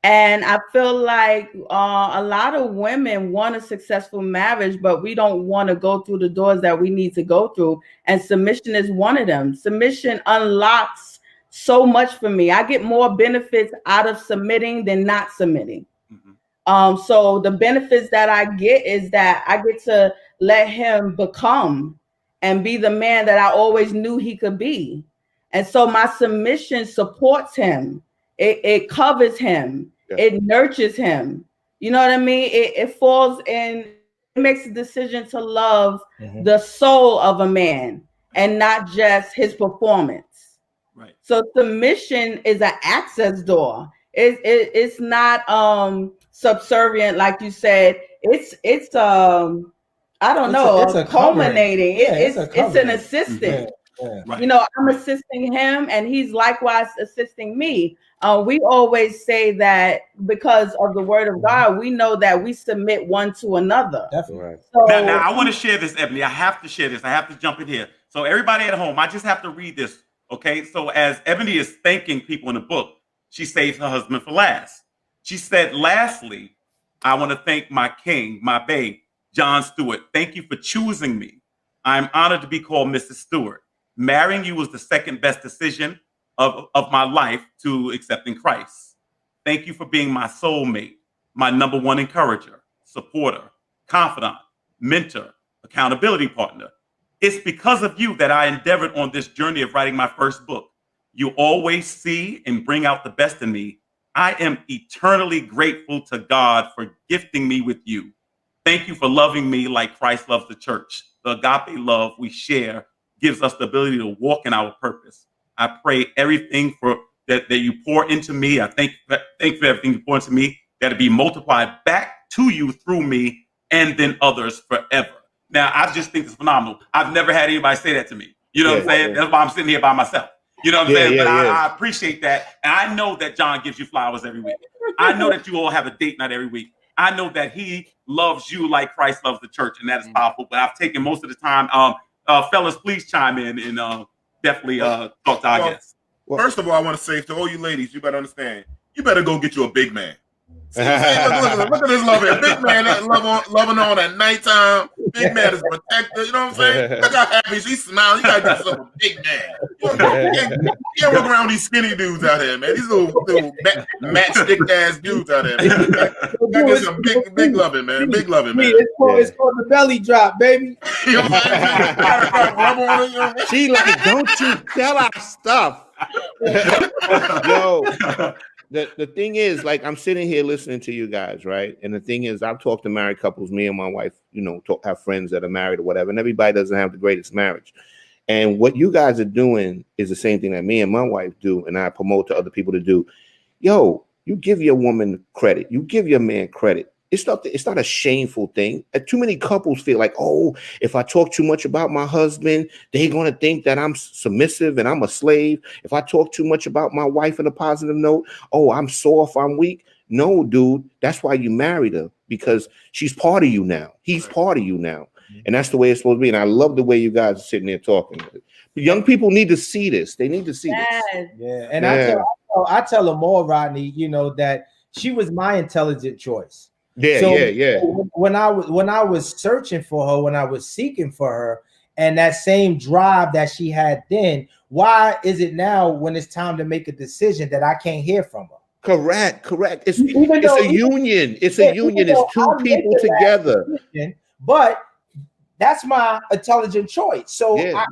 And I feel like a lot of women want a successful marriage, but we don't want to go through the doors that we need to go through. And submission is one of them. Submission unlocks so much for me. I get more benefits out of submitting than not submitting. So the benefits that I get is that I get to let him become and be the man that I always knew he could be. And so my submission supports him. It covers him. It nurtures him. You know what I mean? It falls in, it makes a decision to love the soul of a man and not just his performance. Right. So submission is an access door. It's not subservient, like you said. It's I don't know, it's a culminating. It's an assistant. Right. You know, I'm assisting him and he's likewise assisting me. We always say that because of the word of God, we know that we submit one to another. Definitely. So, now I want to share this, Ebony. I have to share this. I have to jump in here. So everybody at home, I just have to read this. Okay. So as Ebony is thanking people in the book, she saves her husband for last. She said, lastly, I want to thank my king, my babe, John Stewart. Thank you for choosing me. I'm honored to be called Mrs. Stewart. Marrying you was the second best decision of my life to accepting Christ. Thank you for being my soulmate, my number one encourager, supporter, confidant, mentor, accountability partner. It's because of you that I endeavored on this journey of writing my first book. You always see and bring out the best in me. I am eternally grateful to God for gifting me with you. Thank you for loving me like Christ loves the church. The agape love we share gives us the ability to walk in our purpose. I pray everything for that you pour into me. I thank for everything you pour into me, that it be multiplied back to you through me and then others forever. Now, I just think it's phenomenal. I've never had anybody say that to me. You know what I'm saying? That's why I'm sitting here by myself. You know what I'm saying? But I appreciate that. And I know that John gives you flowers every week. I know that you all have a date night every week. I know that he loves you like Christ loves the church, and that is powerful. But I've taken most of the time. Fellas, please chime in and definitely talk to our guests. First of all, I want to say to all you ladies, you better understand. You better go get you a big man. See, look at this love here. Big man loving on at nighttime. Big man is protected. You know what I'm saying? Look how happy she's smiling. You gotta get yourself a big man. You can't walk around with these skinny dudes out here, man. These little matchstick ass dudes out there. Man. You gotta get some big loving, man. Big loving, man. It's called the belly drop, baby. You know what I'm saying? She like, don't you tell our stuff. Yo. The thing is, like, I'm sitting here listening to you guys, right? And the thing is, I've talked to married couples, me and my wife, you know, have friends that are married or whatever, and everybody doesn't have the greatest marriage. And what you guys are doing is the same thing that me and my wife do, and I promote to other people to do. Yo, you give your woman credit. You give your man credit. It's not a shameful thing. Too many couples feel like, oh, if I talk too much about my husband, they're going to think that I'm submissive and I'm a slave. If I talk too much about my wife in a positive note, oh, I'm soft, I'm weak. No, dude, that's why you married her, because she's part of you now. He's part of you now. And that's the way it's supposed to be. And I love the way you guys are sitting there talking. Young people need to see this. They need to see this. Yeah. And I tell them all, Rodney, you know, that she was my intelligent choice. Yeah. When I was searching for her, when I was seeking for her, and that same drive that she had then, why is it now when it's time to make a decision that I can't hear from her? Correct. It's a union. It's a union. It's two people together. But that's my intelligent choice. So I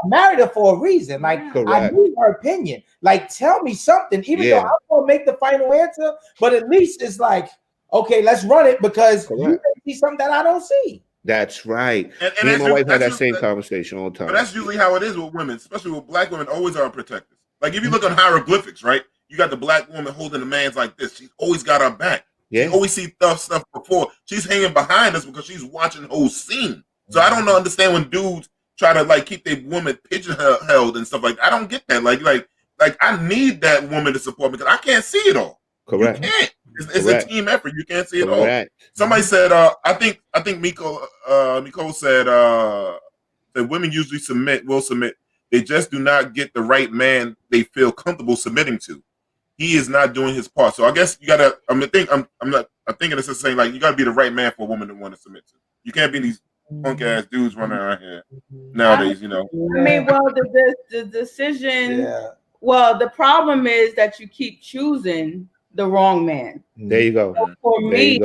married her for a reason. Like, I need her opinion. Like, tell me something, even though I'm gonna make the final answer, but at least it's like, okay, let's run it, because you may see something that I don't see. That's right. And me and my wife had that same conversation all the time. But that's usually how it is with women, especially with black women, always are protectors. Like, if you look on hieroglyphics, right? You got the black woman holding the man's like this. She's always got our back. Yeah. She always see stuff before. She's hanging behind us because she's watching the whole scene. So I don't understand when dudes try to like keep their woman pigeonholed and stuff like that. I don't get that. Like I need that woman to support me because I can't see it all. Correct. You can't. It's a team effort. You can't see it all. Somebody said, I think Miko said that women usually will submit. They just do not get the right man they feel comfortable submitting to. He is not doing his part. So I guess you gotta. I'm thinking it's just saying, like, you gotta be the right man for a woman to want to submit to. You can't be these punk ass dudes running around here nowadays. You know. I mean, well, the decision. Yeah. Well, the problem is that you keep choosing the wrong man. There you go. So for me,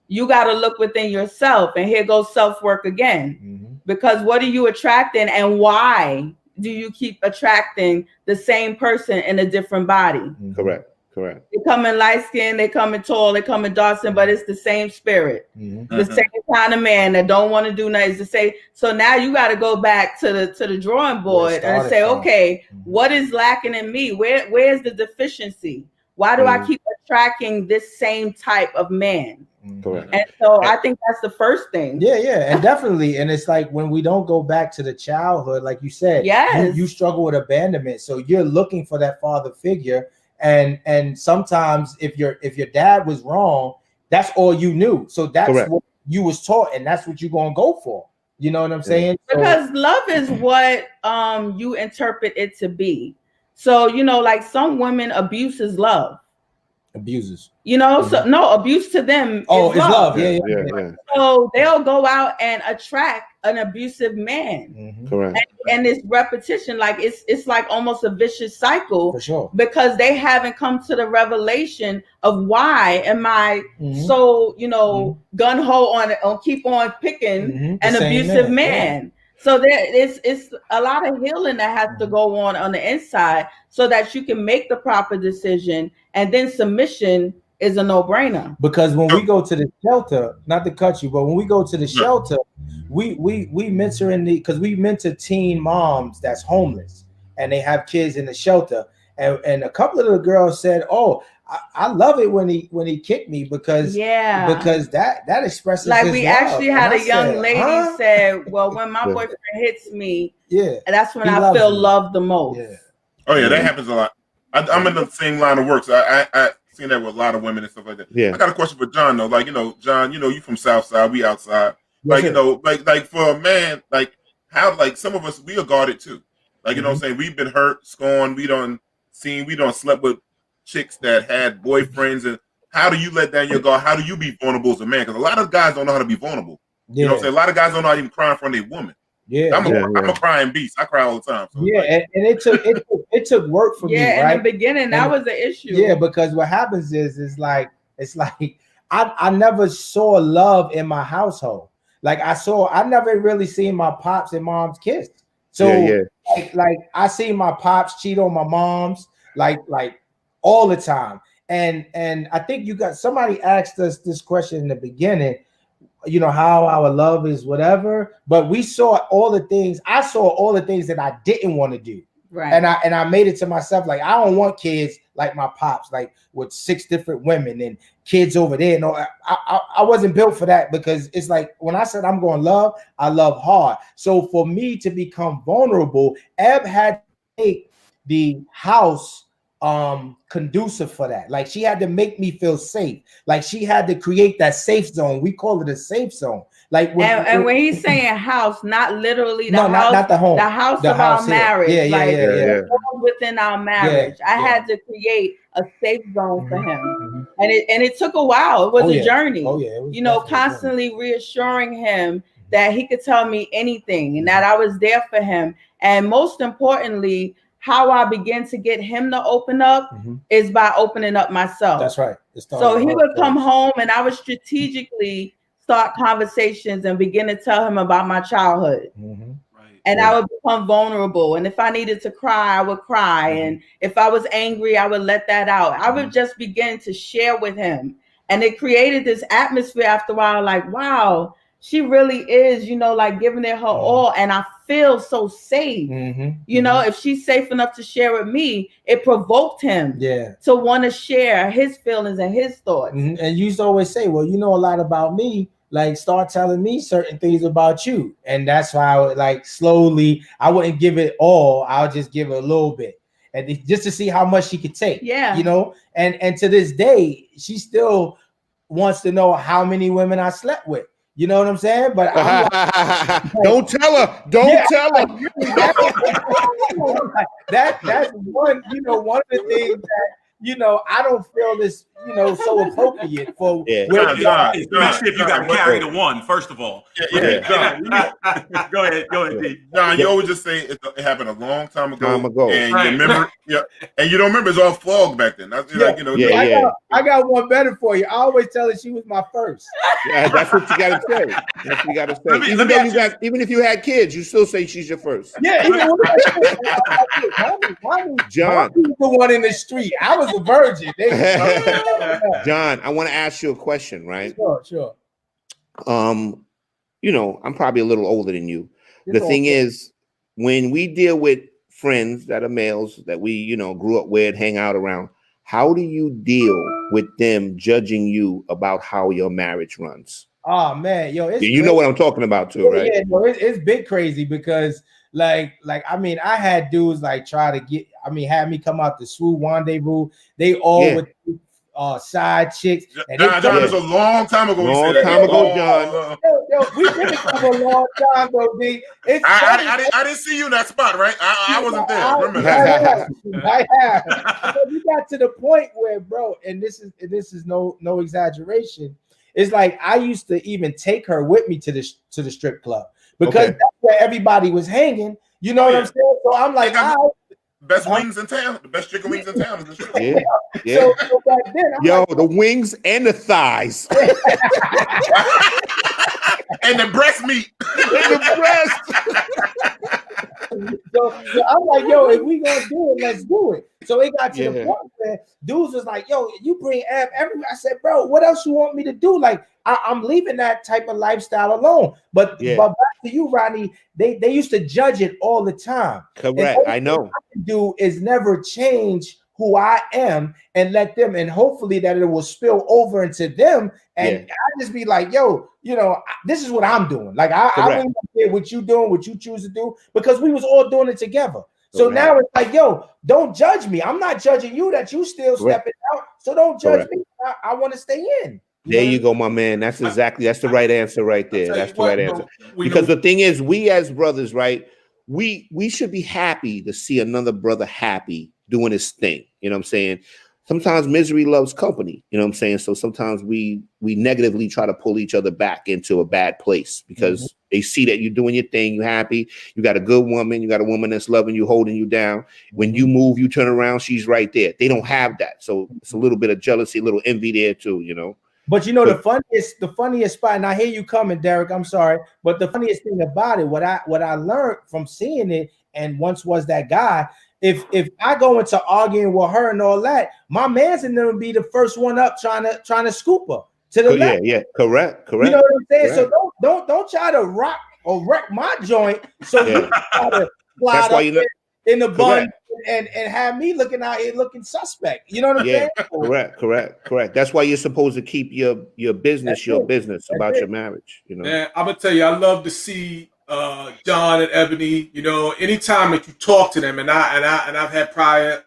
you got to look within yourself, and here goes self-work again. Because what are you attracting, and why do you keep attracting the same person in a different body? Correct. They come in light skin, they come in tall, they come in dark skin, but it's the same spirit. The same kind of man that don't want to do nothing. Is to say, so now you got to go back to the drawing board and say, okay, what is lacking in me? Where's the deficiency? Why do I keep attracting this same type of man? Correct. And so I think that's the first thing. Yeah, and definitely. And it's like when we don't go back to the childhood, like you said, you struggle with abandonment. So you're looking for that father figure. And sometimes if your dad was wrong, that's all you knew. So that's what you was taught, and that's what you're gonna go for. You know what I'm saying? Because love is what you interpret it to be. So, you know, like some women, abuse is love. abusers. You know, so no, abuse to them. Oh, is it's love. Yeah. So they'll go out and attract an abusive man. Correct. And it's repetition, like it's like almost a vicious cycle. For sure. Because they haven't come to the revelation of why am I so, you know, gun ho on keep on picking an abusive man. Yeah. So it's a lot of healing that has to go on the inside so that you can make the proper decision, and then submission is a no-brainer. Because when we go to the shelter, not to cut you, but when we go to the shelter, we mentor because we mentor teen moms that's homeless and they have kids in the shelter, and a couple of the girls said, "Oh, I love it when he kicked me because that expresses like his we love." actually had a young lady said, "Well, when my boyfriend hits me, that's when I feel loved the most." Yeah. Oh yeah, that happens a lot. I'm in the same line of work, so I seen that with a lot of women and stuff like that. Yeah. I got a question for John though. Like, you know, John, you know, you from South Side, we outside. Yes, like, you know, like for a man, like how, like some of us, we are guarded too. Like, you know what I'm saying? We've been hurt, scorned, we done slept with chicks that had boyfriends. And how do you let down your guard? How do you be vulnerable as a man? Because a lot of guys don't know how to be vulnerable. Yeah. You know what I'm saying? A lot of guys don't know how to even cry in front of a woman. Yeah, I'm a crying beast. I cry all the time. So and it took work for me. Yeah, right? in the beginning, that was the issue. Yeah, because what happens is it's like I never saw love in my household. Like I never really seen my pops and moms kiss. So like I seen my pops cheat on my moms like all the time. And I think somebody asked us this question in the beginning, you know, how our love is whatever, but we saw all the things. I saw all the things that I didn't want to do. Right. And I made it to myself, like, I don't want kids like my pops, like with 6 different women and kids over there. No, I wasn't built for that, because it's like when I said I'm going to love, I love hard. So for me to become vulnerable, Eb had to make the house conducive for that. Like she had to make me feel safe. Like she had to create that safe zone. We call it a safe zone. Like when he's saying house, not literally the house, not the home, the house the of house our marriage. Yeah. Within our marriage, I had to create a safe zone for him, and it took a while. It was a journey. You know, constantly reassuring him that he could tell me anything and that I was there for him, and most importantly, how I begin to get him to open up is by opening up myself. That's right. So he would come home and I would strategically start conversations and begin to tell him about my childhood. And I would become vulnerable. And if I needed to cry, I would cry. And if I was angry, I would let that out. I would just begin to share with him. And it created this atmosphere after a while, like, wow, she really is, you know, like giving it her all. And I feel so safe. You know, if she's safe enough to share with me, it provoked him to want to share his feelings and his thoughts. And you used to always say, well, you know a lot about me. Like, start telling me certain things about you. And that's why I would, like, slowly, I wouldn't give it all. I'll just give it a little bit. And just to see how much she could take. Yeah. You know, and to this day, she still wants to know how many women I slept with. You know what I'm saying? But don't tell her. Don't tell her. That's one, you know, one of the things that, you know, I don't feel this, you know, so appropriate for. John, if you got to carry the one, first of all. John, Go ahead, D. John, you always just say it happened a long time ago. And you remember, and you don't remember, it's all fog back then. That's like, you know. I got one better for you. I always tell her she was my first. Yeah, that's what you gotta say. That's what you gotta say. Even if you had kids, you still say she's your first. Yeah, John, the one in the street. I was a virgin. John, I want to ask you a question, right? Sure. You know, I'm probably a little older than you. The thing is, when we deal with friends that are males that we, you know, grew up with, hang out around, how do you deal with them judging you about how your marriage runs? Oh man, yo, you know what I'm talking about too, right? Yeah, no, it's been crazy because like I mean, I had dudes like try to had me come out to Swoop Rendezvous. They all would side chicks. And John, it's a long time ago. Long time ago, John. Yo, we've been together a long time, though, D. I didn't see you in that spot, right? I wasn't there. Remember? I have. We got to the point where, bro, and this is no exaggeration. It's like I used to even take her with me to the strip club because that's where everybody was hanging. You know what I'm saying? So I'm like, best wings in town, the best chicken wings in town is the strip club. Yeah. So back then, the wings and the thighs. And the breast meat. And the breast. So I'm like, yo, if we gonna do it, let's do it. So it got to the point where dudes was like, yo, you bring Ab everywhere. I said, bro, what else you want me to do? Like, I'm leaving that type of lifestyle alone. But back to you, Ronnie, they used to judge it all the time. Correct. I know. I can do is never change who I am and let them, and hopefully that it will spill over into them. And I just be like, yo, this is what I'm doing. Like I wouldn't care what you doing, what you choose to do, because we was all doing it together. So now it's like, yo, don't judge me. I'm not judging you that you still stepping out. So don't judge me. I want to stay in. There you go, my man. That's the right answer right there. That's the right answer. Because the thing is, we as brothers, right? We should be happy to see another brother happy doing his thing. You know what I'm saying? Sometimes misery loves company. You know what I'm saying? So sometimes we negatively try to pull each other back into a bad place because they see that you're doing your thing, you're happy, you got a good woman, you got a woman that's loving you, holding you down. When you move, you turn around, she's right there. They don't have that. So it's a little bit of jealousy, a little envy there too, But the funniest spot, and I hear you coming, Derek, I'm sorry, but the funniest thing about it, what I learned from seeing it, and once was that guy, if I go into arguing with her and all that, my man's in there be the first one up trying to scoop her to the left. Yeah, correct. You know what I'm saying? Correct. So don't try to rock or wreck my joint. So you try to slide up in the bun and have me looking out here looking suspect. You know what I'm saying? Correct. That's why you're supposed to keep your business about your marriage. Man, I'm gonna tell you, I love to see John and Ebony. Anytime that you talk to them, and I've had prior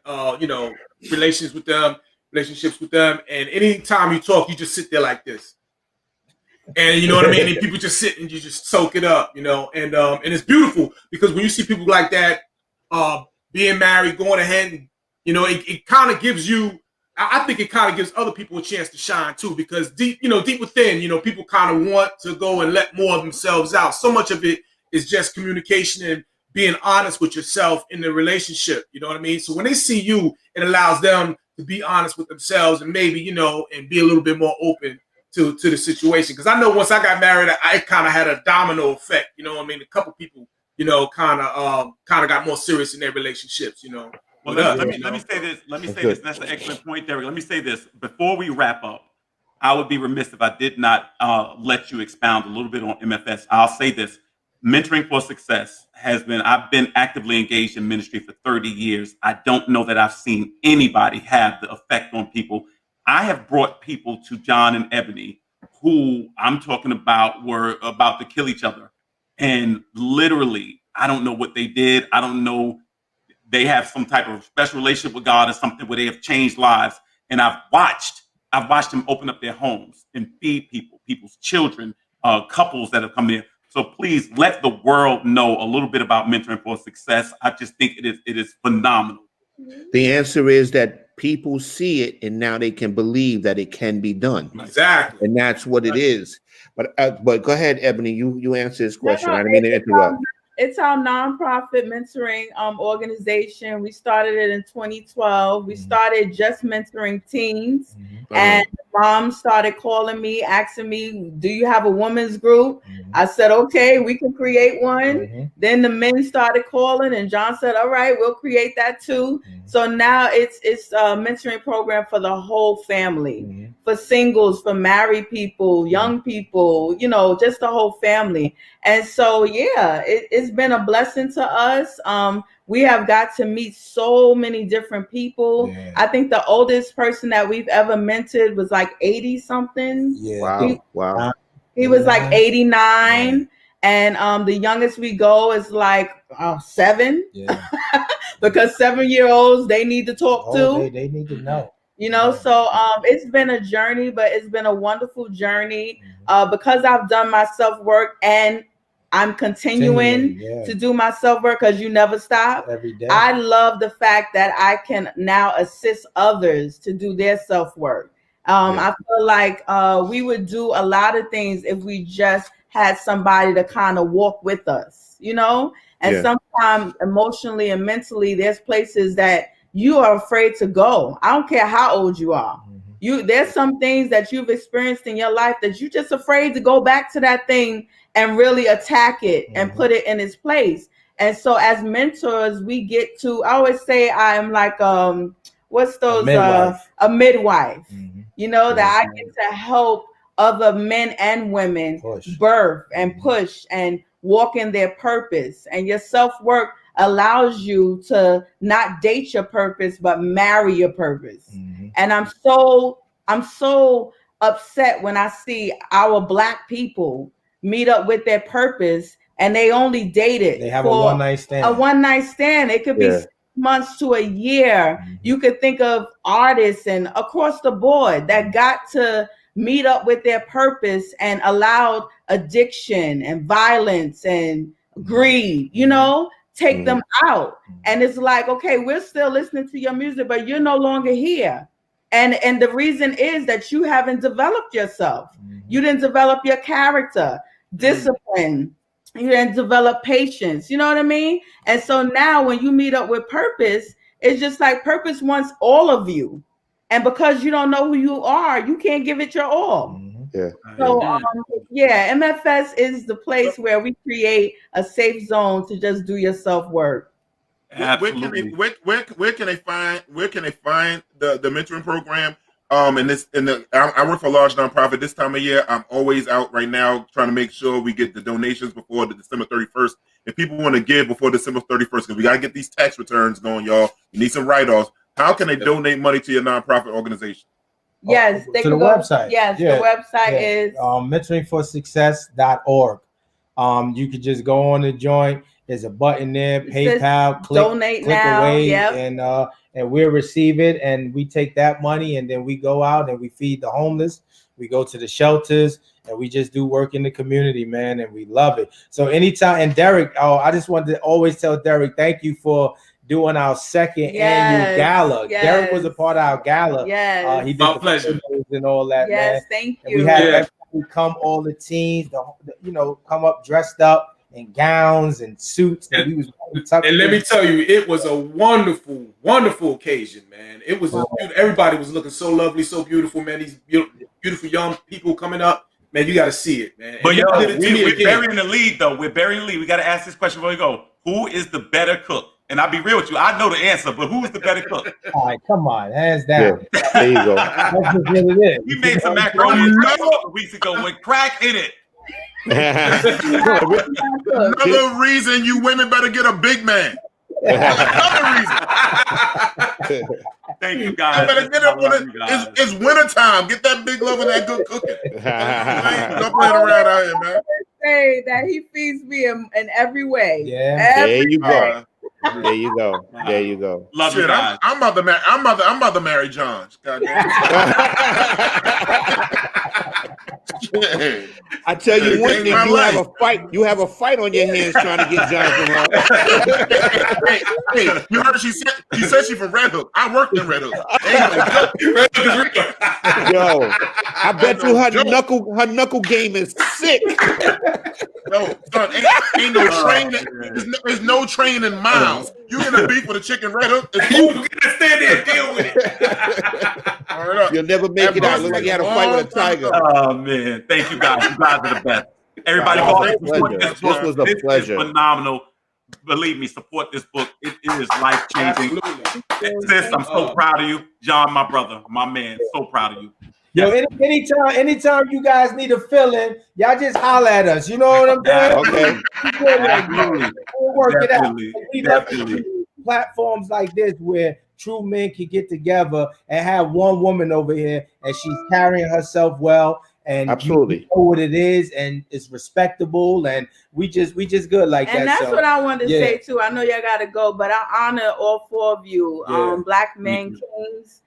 relationships with them, and anytime you talk, you just sit there like this. And you know what I mean? And people just sit and you just soak it up, and it's beautiful because when you see people like that being married, going ahead, and it kind of gives you, I think it kind of gives other people a chance to shine too, because deep within, people kind of want to go and let more of themselves out. So much of it is just communication and being honest with yourself in the relationship. You know what I mean? So when they see you, it allows them to be honest with themselves and maybe, and be a little bit more open to the situation. Because I know once I got married, I kind of had a domino effect. You know what I mean? A couple people, kind of got more serious in their relationships. Well, let me say this. That's an excellent point, Derek. Let me say this before we wrap up. I would be remiss if I did not let you expound a little bit on MFS. I'll say this. Mentoring for Success I've been actively engaged in ministry for 30 years. I don't know that I've seen anybody have the effect on people. I have brought people to John and Ebony who I'm talking about were about to kill each other. And literally, I don't know what they did. I don't know. They have some type of special relationship with God or something where they have changed lives. And I've watched them open up their homes and feed people's children, couples that have come in. So please let the world know a little bit about Mentoring for Success. I just think it is phenomenal. The answer is that people see it and now they can believe that it can be done. Exactly. And that's what it is. But go ahead, Ebony, you answer this question. I didn't mean to interrupt. It's our nonprofit mentoring organization. We started it in 2012. We started just mentoring teens. And mom started calling me, asking me, do you have a women's group? I said, okay, we can create one. Then the men started calling and John said, all right, we'll create that too. So now it's a mentoring program for the whole family, for singles, for married people, young people, just the whole family. And so, yeah, it's been a blessing to us. We have got to meet so many different people. Yeah. I think the oldest person that we've ever mentored was like 80 something. Yeah. Wow. He was like 89. And the youngest we go is like 7. Yeah. Because 7-year-olds, they need to talk too. They need to know. You know, so it's been a journey, but it's been a wonderful journey because I've done my self-work and I'm continuing to do my self-work because you never stop. Every day. I love the fact that I can now assist others to do their self-work. I feel like we would do a lot of things if we just had somebody to kind of walk with us, you know? And sometimes emotionally and mentally, there's places that you are afraid to go. I don't care how old you are. There's some things that you've experienced in your life that you're just afraid to go back to that thing and really attack it and put it in its place. And so as mentors, we get to, I always say I'm like, what's those? A midwife, you know, that I get to help other men and women birth and push and walk in their purpose. And your self-work allows you to not date your purpose, but marry your purpose. And I'm so upset when I see our Black people meet up with their purpose and they only dated. They have a one-night stand. A one-night stand. It could be 6 months to a year. You could think of artists and across the board that got to meet up with their purpose and allowed addiction and violence and greed, you know, take them out. And it's like, okay, we're still listening to your music, but you're no longer here. And the reason is that you haven't developed yourself. You didn't develop your character, discipline. You didn't develop patience. You know what I mean? And so now when you meet up with purpose, it's just like purpose wants all of you. And because you don't know who you are, you can't give it your all. So MFS is the place where we create a safe zone to just do your self-work. Absolutely. Where can they find the mentoring program? I work for a large nonprofit. This time of year, I'm always out right now trying to make sure we get the donations before the December 31st. If people want to give before December 31st, because we got to get these tax returns going, y'all. You need some write-offs. How can they donate money to your nonprofit organization? Yes, they to can the go. website. Yes, the website is mentoringforsuccess.org. You could just go on the joint. There's a button there, PayPal, click now, away, and we'll receive it, and we take that money, and then we go out and we feed the homeless. We go to the shelters, and we just do work in the community, man, and we love it. So anytime, and Derek, I just wanted to always tell Derek, thank you for doing our second annual gala. Derek was a part of our gala. He did my the pleasure and all that. Yes, man. thank and you. we had everybody come, all the teens, come up dressed up in gowns and suits. And let me tell you, it was a wonderful, wonderful occasion, man. It was everybody was looking so lovely, so beautiful, man. These beautiful young people coming up. Man, you got to see it, man. But we're burying the lead, though. We're burying the lead. We got to ask this question before we go. Who is the better cook? And I'll be real with you. I know the answer, but who is the better cook? All right, come on. Hands down. There you go. That's just what it is. We made some macaroni a couple of weeks ago with crack in it. Another reason you women better get a big man. Another reason. Thank you, guys. You better get up on it. It's winter time. Get that big love and that good cooking. Don't playing around out here, man. Say that he feeds me in every way. Yeah. Every There you way. go. There you go. There you go. Love you Shit, guys. I'm about to marry John. I tell you one thing, you have a fight on your hands trying to get John from her. Hey, you heard she said she's from Red Hook. I worked in Red Hook. Yo, I bet you her knuckle game is sick. No, son, ain't no training. There's no training miles. You get a beef with a chicken Red Hook, You gotta stand there and deal with it. You'll never make it out. Look like you had a fight with a tiger. Oh man, thank you guys. You guys are the best. Everybody, This was a pleasure. Is phenomenal. Believe me, support this book. It is life changing. Sis, I'm so proud of you, John, my brother, my man. So proud of you. Yo, anytime you guys need a fill-in, y'all just holler at us. You know what I'm saying? Okay. We'll work it out. We love Definitely. platforms like this where true men can get together and have one woman over here, and she's carrying herself well, and absolutely you know what it is, and it's respectable, and we just good like that. And that's what I wanted to say too. I know y'all gotta go, but I honor all four of you, Black Men Kings.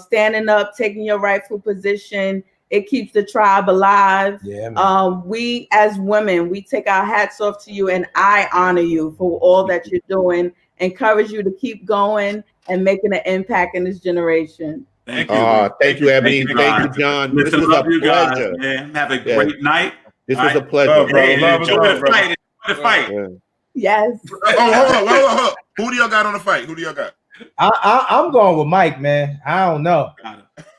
standing up, taking your rightful position. It keeps the tribe alive. Yeah, man. We as women, we take our hats off to you, and I honor you for all that you're doing. Encourage you to keep going and making an impact in this generation. Thank you. Thank you, Ebony. Thank you, John. This was a pleasure. Man. Have a great night. This was a pleasure. Enjoy the fight. Yeah. Yes. Hold on. Who do y'all got on the fight? Who do y'all got? I'm going with Mike, man. I don't know.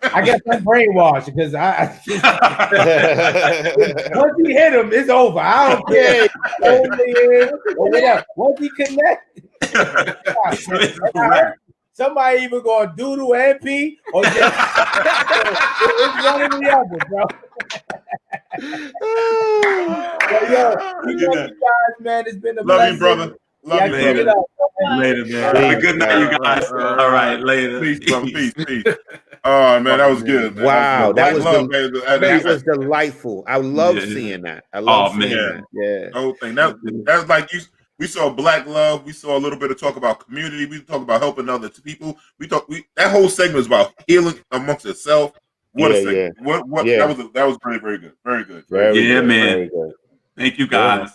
I guess I'm brainwashed because once he hit him, it's over. I don't care. Once he connect, somebody either going to doodle and pee or just it's one or the other, bro. We love you guys, man. It's been a love blessing. You, brother. Love you, later. Later, man. Good night, you guys. All right, later. Peace, brother. Peace. Oh man, that was good. Man. Wow, that was delightful. I love Yeah. seeing that. I love seeing man. that. Yeah, the whole thing. That's like you. We saw black love. We saw a little bit of talk about community. We talk about helping other people. That whole segment was about healing amongst itself. What a segment! Yeah. That was very good. Very good. Very good. man. Very good. Thank you, guys.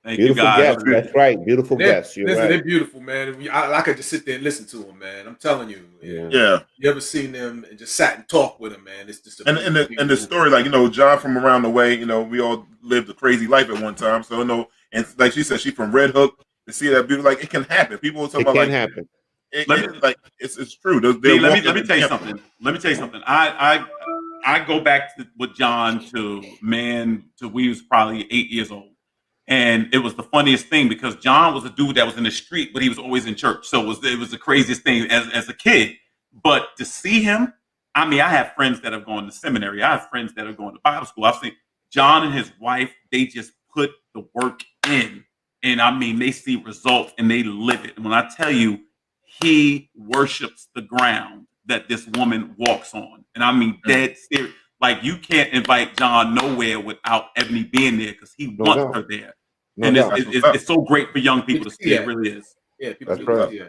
Thank Beautiful you guys. guests. That's right. Beautiful guests. You're Listen, right. they're beautiful, man. I could just sit there and listen to them, man. I'm telling you. Yeah. You ever seen them and just sat and talked with them, man? It's just and the story, like John from around the way. We all lived a crazy life at one time. So and like she said, she from Red Hook. To see that beauty, like it can happen. People will talk about like happen. It's true. Let me tell you something. I go back with John to we was probably 8 years old. And it was the funniest thing because John was a dude that was in the street, but he was always in church. So it was the craziest thing as a kid. But to see him, I mean, I have friends that have gone to seminary. I have friends that are going to Bible school. I've seen John and his wife, they just put the work in. And I mean, they see results and they live it. And when I tell you, he worships the ground that this woman walks on. And I mean, dead serious. Like, you can't invite John nowhere without Ebony being there because he wants her there. And it's so great for young people to see. It really is. Yeah, people That's right.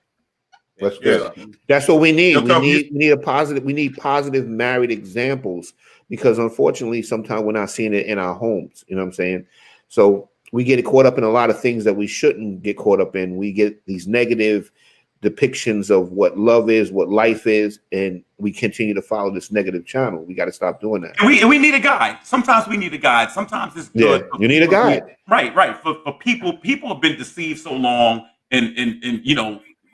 That's good. That's what we need. We need positive married examples because unfortunately, sometimes we're not seeing it in our homes. You know what I'm saying? So we get caught up in a lot of things that we shouldn't get caught up in. We get these negative depictions of what love is, what life is, and we continue to follow this negative channel. We got to stop doing that. And we need a guide. Sometimes we need a guide. Sometimes it's good. Yeah, you need a guide. Right. For people have been deceived so long, and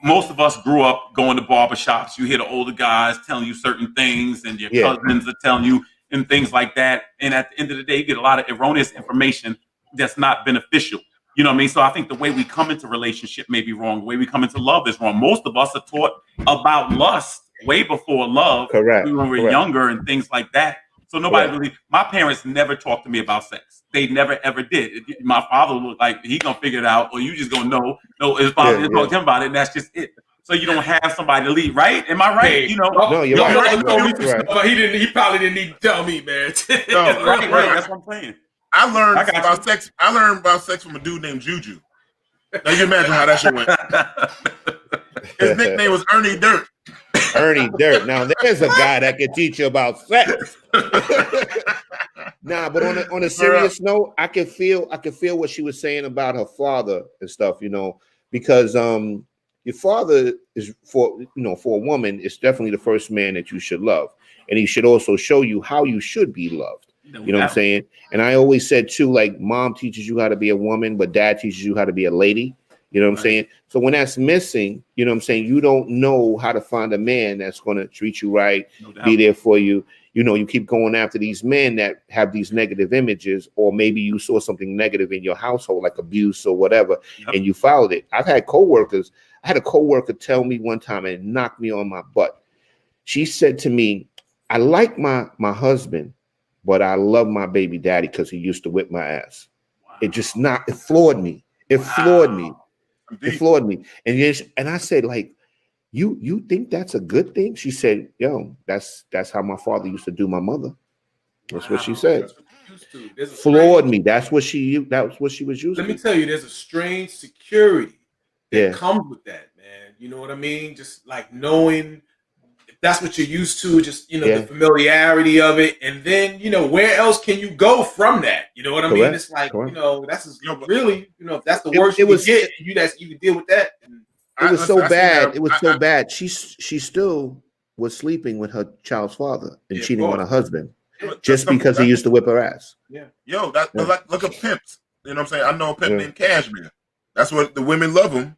most of us grew up going to barbershops. You hear the older guys telling you certain things, and your cousins are telling you and things like that. And at the end of the day, you get a lot of erroneous information that's not beneficial. You know what I mean? So I think the way we come into relationship may be wrong. The way we come into love is wrong. Most of us are taught about lust way before love. Correct. When we were younger and things like that. So nobody really, my parents never talked to me about sex. They never, ever did. My father was like, he gonna figure it out, or you just gonna know. No, his father didn't talk to him about it, and that's just it. So you don't have somebody to lead, right? Am I right? Hey, no, you're right. But he probably didn't need to tell me, man. No, right. That's what I'm saying. I learned about sex. I learned about sex from a dude named Juju. Now you imagine how that shit went. His nickname was Ernie Dirt. Ernie Dirt. Now there's a guy that can teach you about sex. Nah, but on a serious note, I could feel what she was saying about her father and stuff, because your father is for a woman, it's definitely the first man that you should love. And he should also show you how you should be loved. You know what I'm saying? And I always said too, like, mom teaches you how to be a woman, but dad teaches you how to be a lady. You know what I'm saying? So when that's missing, you know what I'm saying, you don't know how to find a man that's going to treat you right, be there for you. You keep going after these men that have these negative images, or maybe you saw something negative in your household, like abuse or whatever, and you followed it. I had a coworker tell me one time, and it knocked me on my butt. She said to me, I like my husband, but I love my baby daddy because he used to whip my ass. Wow. It floored me. It floored me. It floored me. And I said, like, you think that's a good thing? She said, yo, that's how my father used to do my mother. That's what she said. Floored me. That's what she was used to. Let me tell you, there's a strange security that comes with that, man. You know what I mean? Just like knowing that's what you're used to, just, you know, the familiarity of it. And then, you know, where else can you go from that? You know what I mean? It's like, you know, that's just, really, you know, if that's the worst you get, you can deal with that. It was so bad. It was so bad. She still was sleeping with her child's father and cheating on her husband just because he used to whip her ass. Yeah. Yo, look at pimps. You know what I'm saying? I know a pimp named Cashmere. That's what the women love him,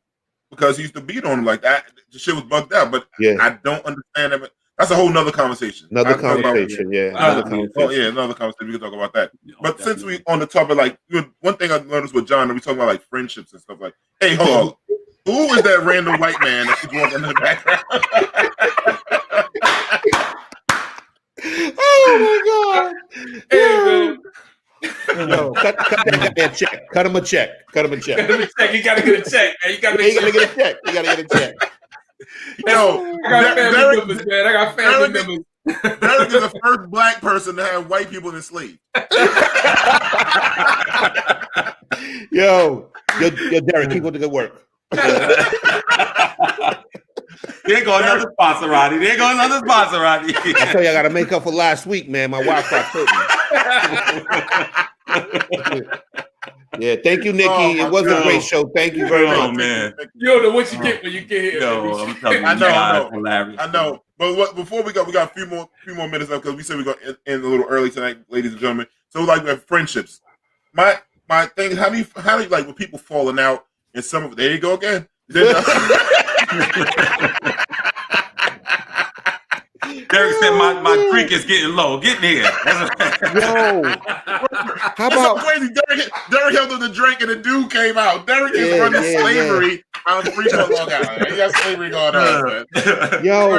because he used to beat on him like that. The shit was bugged out, but I don't understand it. That's a whole nother conversation. Another conversation. We can talk about that. But since we on the topic, like, one thing I noticed with John, we talking about like friendships and stuff. Like, hey, hold on, who is that random white man that she's walking in the background? Oh my God! Hey, man. No, cut that check. Cut him a check. Cut him a check. You gotta get a check, man. You gotta get a check. You gotta get a check. Yo, I got family members, man. I got family members. Derek is the first black person to have white people enslaved. Yo, Derek, keep up the good work. There go another sponsor, Roddy. I tell you, I got to make up for last week, man. My Wi-Fi couldn't. Yeah, thank you, Nikki. It was a great show. Thank you very much, man. You don't know what you get when you get here. Yo, I'm telling you, I know. But before we go, we got a few more minutes left, because we said we're going to end a little early tonight, ladies and gentlemen. So, like, we have friendships. My thing, how do you like when people falling out? And some of there you go again. Derek said my drink is getting low. Get in here. Yo, how about crazy? Derek held up the drink and the dude came out. Derek is running slavery. I'm free for long out. He got slavery going on. Man. Yo,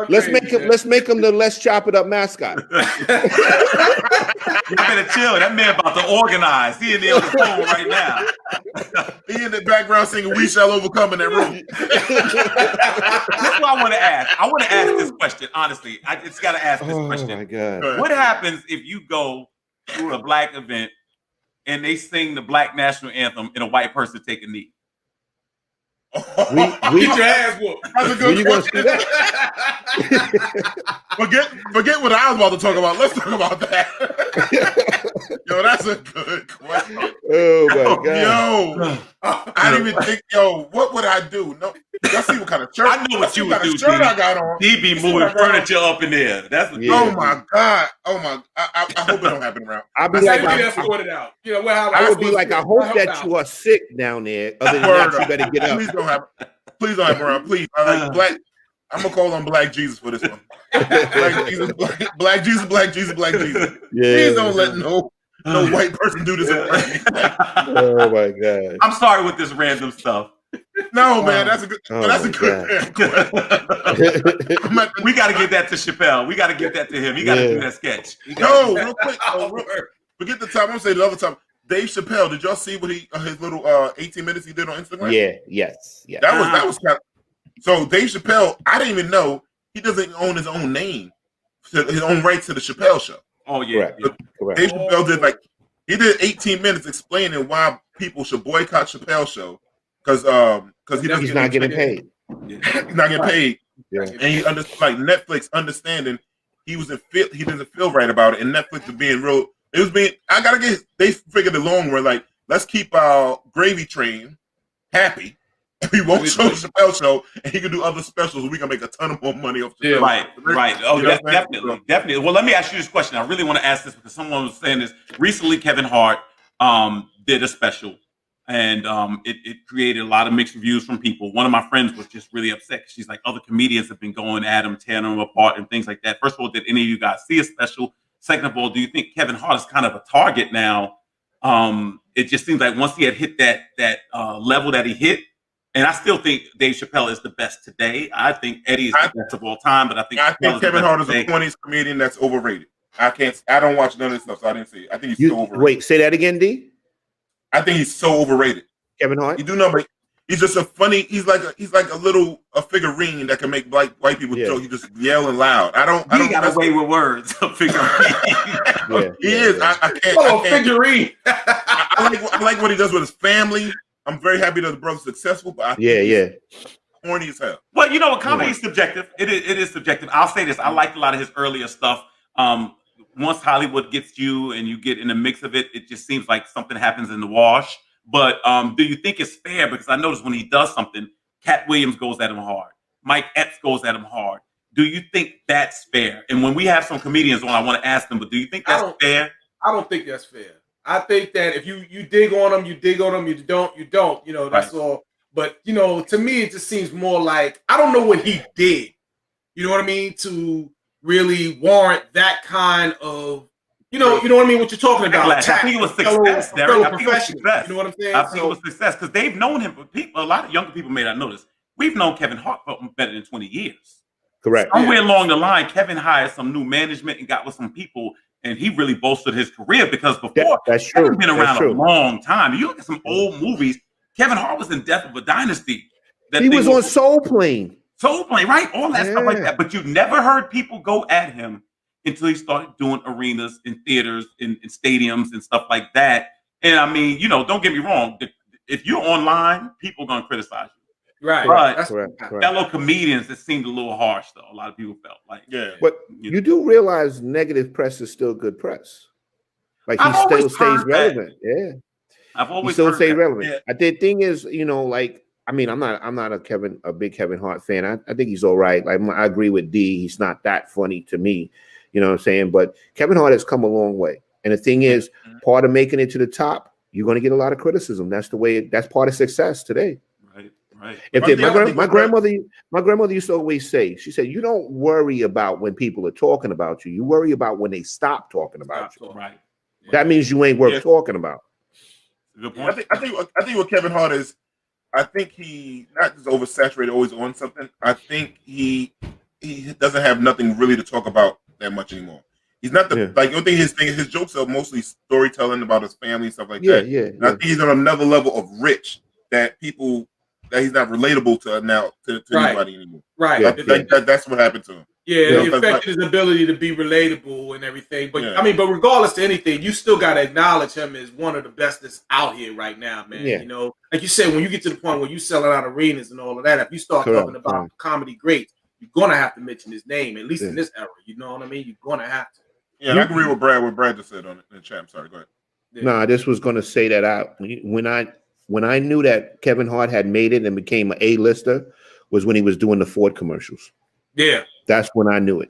let's make him the Let's Chop It Up mascot. You better chill. That man about to organize. He in there on the phone right now. He in the background singing "We Shall Overcome" in that room. That's what I want to ask. I want to ask this question. Honestly, I just got to ask this question. Oh my God! What happens if you go to a black event and they sing the black national anthem and a white person take a knee? We get your ass whooped. That's a good question. Forget what I was about to talk about. Let's talk about that. Yo, that's a good question. Oh my God. Yo, I didn't even think. Yo, what would I do? No, y'all see what kind of shirt? I know what you would do. Shirt I got on. He be moving furniture up in there. That's what. Oh my God. Oh my. I hope it don't happen around. I'll be like, it out. You know, I would be like, I hope that you are sick down there. Other than that, you better get up. Please don't have around. Please, I like black. I'm gonna call on Black Jesus for this one. Black Jesus, Black Jesus. Yeah. Please don't let no white person do this. Oh my God! I'm sorry with this random stuff. No, man, that's a good. That's a good. We got to get that to Chappelle. We got to get that to him. He got to do that sketch. No, real quick. Forget the time. I'm gonna say the other time. Dave Chappelle. Did y'all see what his little 18 minutes he did on Instagram? Yeah. Yes. That was kind of. So Dave Chappelle, I didn't even know he doesn't own his own name, his own rights to the Chappelle Show. Oh yeah. Correct. Dave Chappelle did 18 minutes explaining why people should boycott Chappelle Show because he's not getting paid. Yeah. He's not getting paid. Yeah. And he like Netflix understanding he doesn't feel right about it, and Netflix is being real. They figured the long run, like, let's keep our gravy train happy. We won't show the Chappelle Show, and he can do other specials. We can make a ton of more money off Chappelle. Right. Oh, definitely. Well, let me ask you this question. I really want to ask this because someone was saying this recently. Kevin Hart did a special, and it created a lot of mixed reviews from people. One of my friends was just really upset. She's like, other comedians have been going at him, tearing him apart, and things like that. First of all, did any of you guys see a special? Second of all, do you think Kevin Hart is kind of a target now? It just seems like once he had hit that level that he hit. And I still think Dave Chappelle is the best today. I think Eddie is the best of all time, but I think Kevin Hart is a 20s comedian that's overrated. I don't watch none of this stuff, so I didn't see it. I think he's so overrated. Wait, say that again, D? I think he's so overrated. Kevin Hart? He's just a funny. He's like a figurine that can make white people joke. He just yelling loud. He got away with words. A figurine. He is. I can't. Oh, figurine. I like what he does with his family. I'm very happy that the brother's successful. But corny as hell. Well, you know, comedy is subjective. It is subjective. I'll say this. I liked a lot of his earlier stuff. Once Hollywood gets you and you get in the mix of it, it just seems like something happens in the wash. But do you think it's fair? Because I noticed when he does something, Cat Williams goes at him hard. Mike Epps goes at him hard. Do you think that's fair? And when we have some comedians on, I want to ask them, but do you think that's fair? I don't think that's fair. I think that if you dig on them, you dig on them. You don't. You know, that's all. But, you know, to me, it just seems more like, I don't know what he did. You know what I mean? To really warrant that kind of, you know what I mean? What you're talking about. I think it was success, Derek. I think it was success. You know what I'm saying? I think it was success because they've known him. A lot of younger people may not know this. We've known Kevin Hart for better than 20 years. Correct. Somewhere along the line, Kevin hired some new management and got with some people, and he really bolstered his career because before, that's true. Kevin's been around a long time. You look at some old movies, Kevin Hart was in Death of a Dynasty. He was on Soul Plane. Soul Plane, right? All that stuff like that. But you never heard people go at him until he started doing arenas and theaters and stadiums and stuff like that. And I mean, you know, don't get me wrong. If you're online, people are going to criticize you. Right. But that's correct. Fellow comedians, it seemed a little harsh, though. A lot of people felt like. Yeah. But you do realize negative press is still good press. Like he still stays relevant. Yeah. I've always still stays relevant. Yeah. The thing is, you know, like, I mean, I'm not a big Kevin Hart fan. I think he's all right. Like I agree with D. He's not that funny to me. You know what I'm saying? But Kevin Hart has come a long way. And the thing is, part of making it to the top, you're going to get a lot of criticism. That's the way. That's part of success today. Right. My grandmother used to always say, she said, you don't worry about when people are talking about you. You worry about when they stop talking about you. Right. That means you ain't worth talking about. Good point. I think what Kevin Hart is, I think he not just oversaturated, always on something. I think he doesn't have nothing really to talk about that much anymore. He's not the like. I think his jokes are mostly storytelling about his family and stuff like that. And I think he's on another level of rich that people that he's not relatable to now to anybody anymore. Right. That's what happened to him. Yeah, it affected his ability to be relatable and everything. But I mean, but regardless to anything, you still got to acknowledge him as one of the best that's out here right now, man. Yeah. You know, like you said, when you get to the point where you selling out arenas and all of that, if you start talking about comedy greats, you're gonna have to mention his name, at least in this era. You know what I mean? You're gonna have to. Yeah, I agree with Brad. What Brad just said on the chat. I'm sorry. Go ahead. Yeah. No, I just was gonna say that when I knew that Kevin Hart had made it and became an A-lister was when he was doing the Ford commercials. Yeah. That's when I knew it.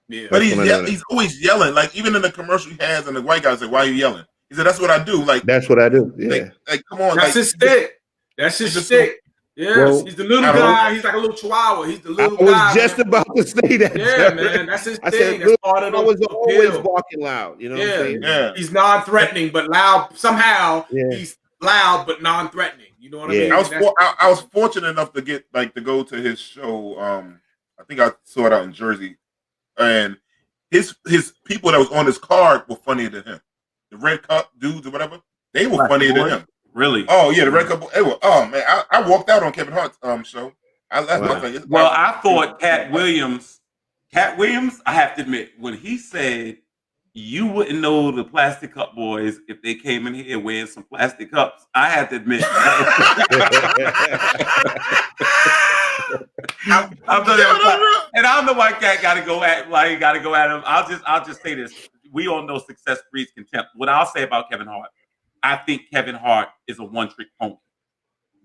Yeah. But he's always yelling. Like even in the commercial he has, and the white guy's like, "Why are you yelling?" He said, "That's what I do." Like that's what I do. Yeah. Like come on. That's his stick. That's his stick. Yes, well, he's the little guy. He's like a little chihuahua. He's the little guy. I was just about to say that. Yeah, man. That's his thing. That's part of the appeal. Always walking loud. You know what I'm saying? Yeah. He's non-threatening, but loud. Somehow he's loud but non-threatening. You know what I mean? I was fortunate enough to get to go to his show. I think I saw it out in Jersey, and his people that was on his card were funnier than him. The Red Cup dudes or whatever, they were funnier than him. Really? Oh yeah, the Red Cup. Oh man, I walked out on Kevin Hart's show. I left. Wow. I thought Cat Williams. I have to admit, when he said you wouldn't know the plastic cup boys if they came in here wearing some plastic cups, I had to admit. And I don't know why Cat got to go at him. I'll just say this: we all know success breeds contempt. What I'll say about Kevin Hart, I think Kevin Hart is a one-trick pony.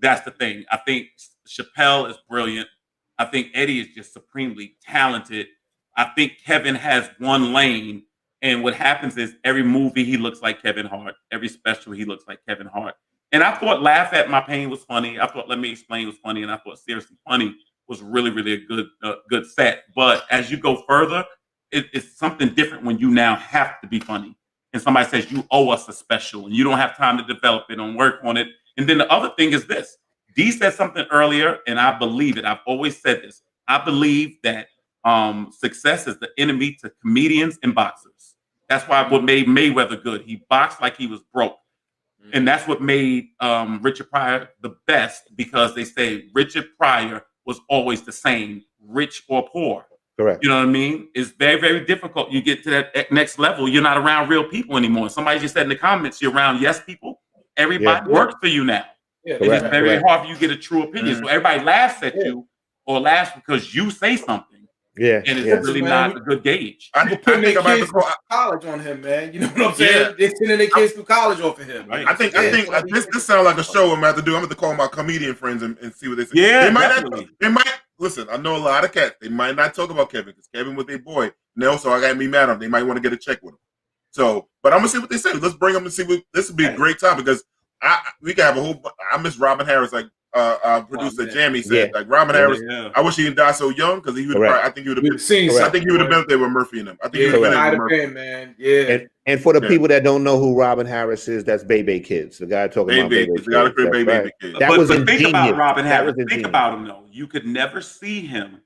That's the thing. I think Chappelle is brilliant. I think Eddie is just supremely talented. I think Kevin has one lane, and what happens is every movie he looks like Kevin Hart. Every special he looks like Kevin Hart. And I thought Laugh at My Pain was funny. I thought Let Me Explain was funny, and I thought Seriously Funny was really, really a good set. But as you go further, it's something different when you now have to be funny. And somebody says you owe us a special, and you don't have time to develop it and work on it. And then the other thing is this. Dee said something earlier, and I believe it. I've always said this. I believe that success is the enemy to comedians and boxers. That's why what made Mayweather good. He boxed like he was broke. And that's what made Richard Pryor the best, because they say Richard Pryor was always the same, rich or poor. Correct. You know what I mean? It's very, very difficult. You get to that next level, you're not around real people anymore. Somebody just said in the comments, you're around yes people. Everybody works for you now. Yeah. It's very hard for you to get a true opinion. So everybody laughs at you or laughs because you say something. Yeah, and it's really not a good gauge. People putting their kids through college on him, man. You know what I'm saying? They're sending their kids through college off of him. Right. I think this sounds like a show I'm gonna have to do. I'm gonna call my comedian friends and see what they say. Yeah, they might listen. I know a lot of cats. They might not talk about Kevin because Kevin was their boy. So I got me mad on them. They might want to get a check with him. So, but I'm gonna see what they say. Let's bring them and see what this would be a great time because we can have a whole. I miss Robin Harris producer Jamie said like Robin Harris. I wish he didn't die so young because he would. I think he would have been. I think he would have been there with Murphy and them. I think he would have been Murphy. Man. Yeah. And for the people that don't know who Robin Harris is, that's Bebe Kids, the guy talking about Bebe Kids. Bebe Kids. But think about Robin Harris. Think about him though. You could never see him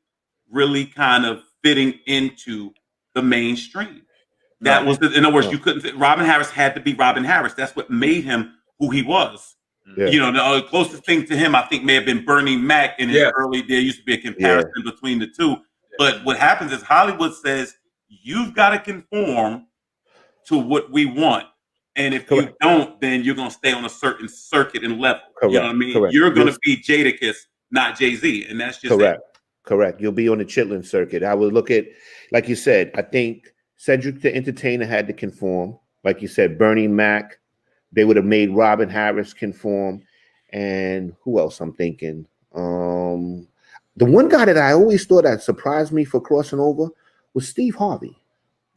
really kind of fitting into the mainstream. That was, in other words, you couldn't. Robin Harris had to be Robin Harris. That's what made him who he was. Yeah. You know, the closest thing to him, I think, may have been Bernie Mac in his early. There used to be a comparison between the two. But what happens is Hollywood says you've got to conform to what we want, and if you don't, then you're going to stay on a certain circuit and level. You know what I mean? You're going to be Jadakiss, not Jay-Z, and that's just Correct. You'll be on the chitlin circuit. I would look at, like you said, I think Cedric the Entertainer had to conform. Like you said, Bernie Mac. They would have made Robin Harris conform. And who else I'm thinking? The one guy that I always thought that surprised me for crossing over was Steve Harvey.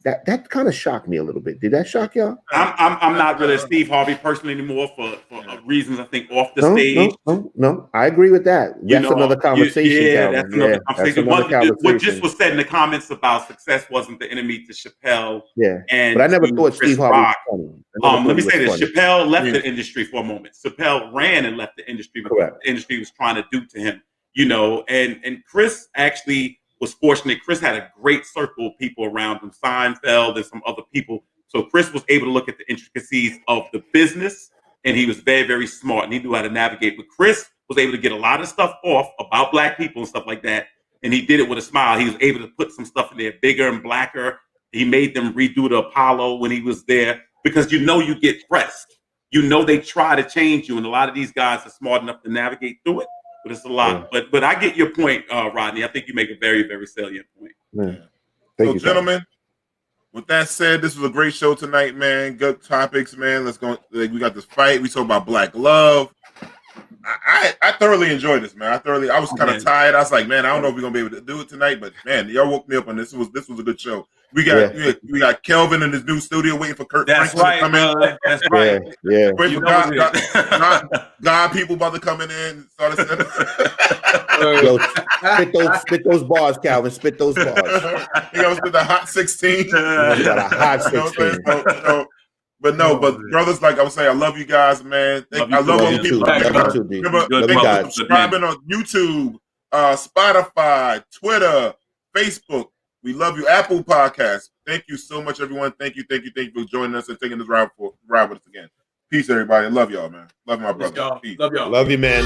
That kind of shocked me a little bit. Did that shock y'all? I'm not really a Steve Harvey person anymore for reasons I think off the stage. No, I agree with that. That's another conversation. That's another conversation. What just was said in the comments about success wasn't the enemy to Chappelle. Yeah, and but I never thought Steve Harvey was funny. Let me say this: Chappelle left the industry for a moment. Chappelle ran and left the industry because the industry was trying to do to him. You know, and Chris actually was fortunate. Chris had a great circle of people around him, Seinfeld and some other people. So Chris was able to look at the intricacies of the business, and he was very, very smart, and he knew how to navigate. But Chris was able to get a lot of stuff off about Black people and stuff like that, and he did it with a smile. He was able to put some stuff in there bigger and blacker. He made them redo the Apollo when he was there because you know you get pressed. You know they try to change you, and a lot of these guys are smart enough to navigate through it. But it's a lot. Yeah. But I get your point, Rodney. I think you make a very, very salient point. Yeah. Thank you, gentlemen. With that said, this was a great show tonight, man. Good topics, man. Let's go. We got this fight. We talked about Black love. I thoroughly enjoyed this, man. I was kind of tired. I was like, man, I don't know if we're gonna be able to do it tonight, but man, y'all woke me up on this. This was a good show. We got Kelvin in his new studio waiting for Kurt Franklin to come in. That's right. Yeah. Waiting for God people about to come in and start Yo, spit those bars, Calvin. Spit those bars. You know, spit the hot 16. Got a hot 16. But brothers, like I was saying, I love you guys, man. I love all the people. Remember, thank you for subscribing on YouTube, Spotify, Twitter, Facebook. We love you. Apple Podcasts. Thank you so much, everyone. Thank you for joining us and taking this ride with us again. Peace, everybody. I love y'all, man. Love my brother. Love y'all. Love you, man.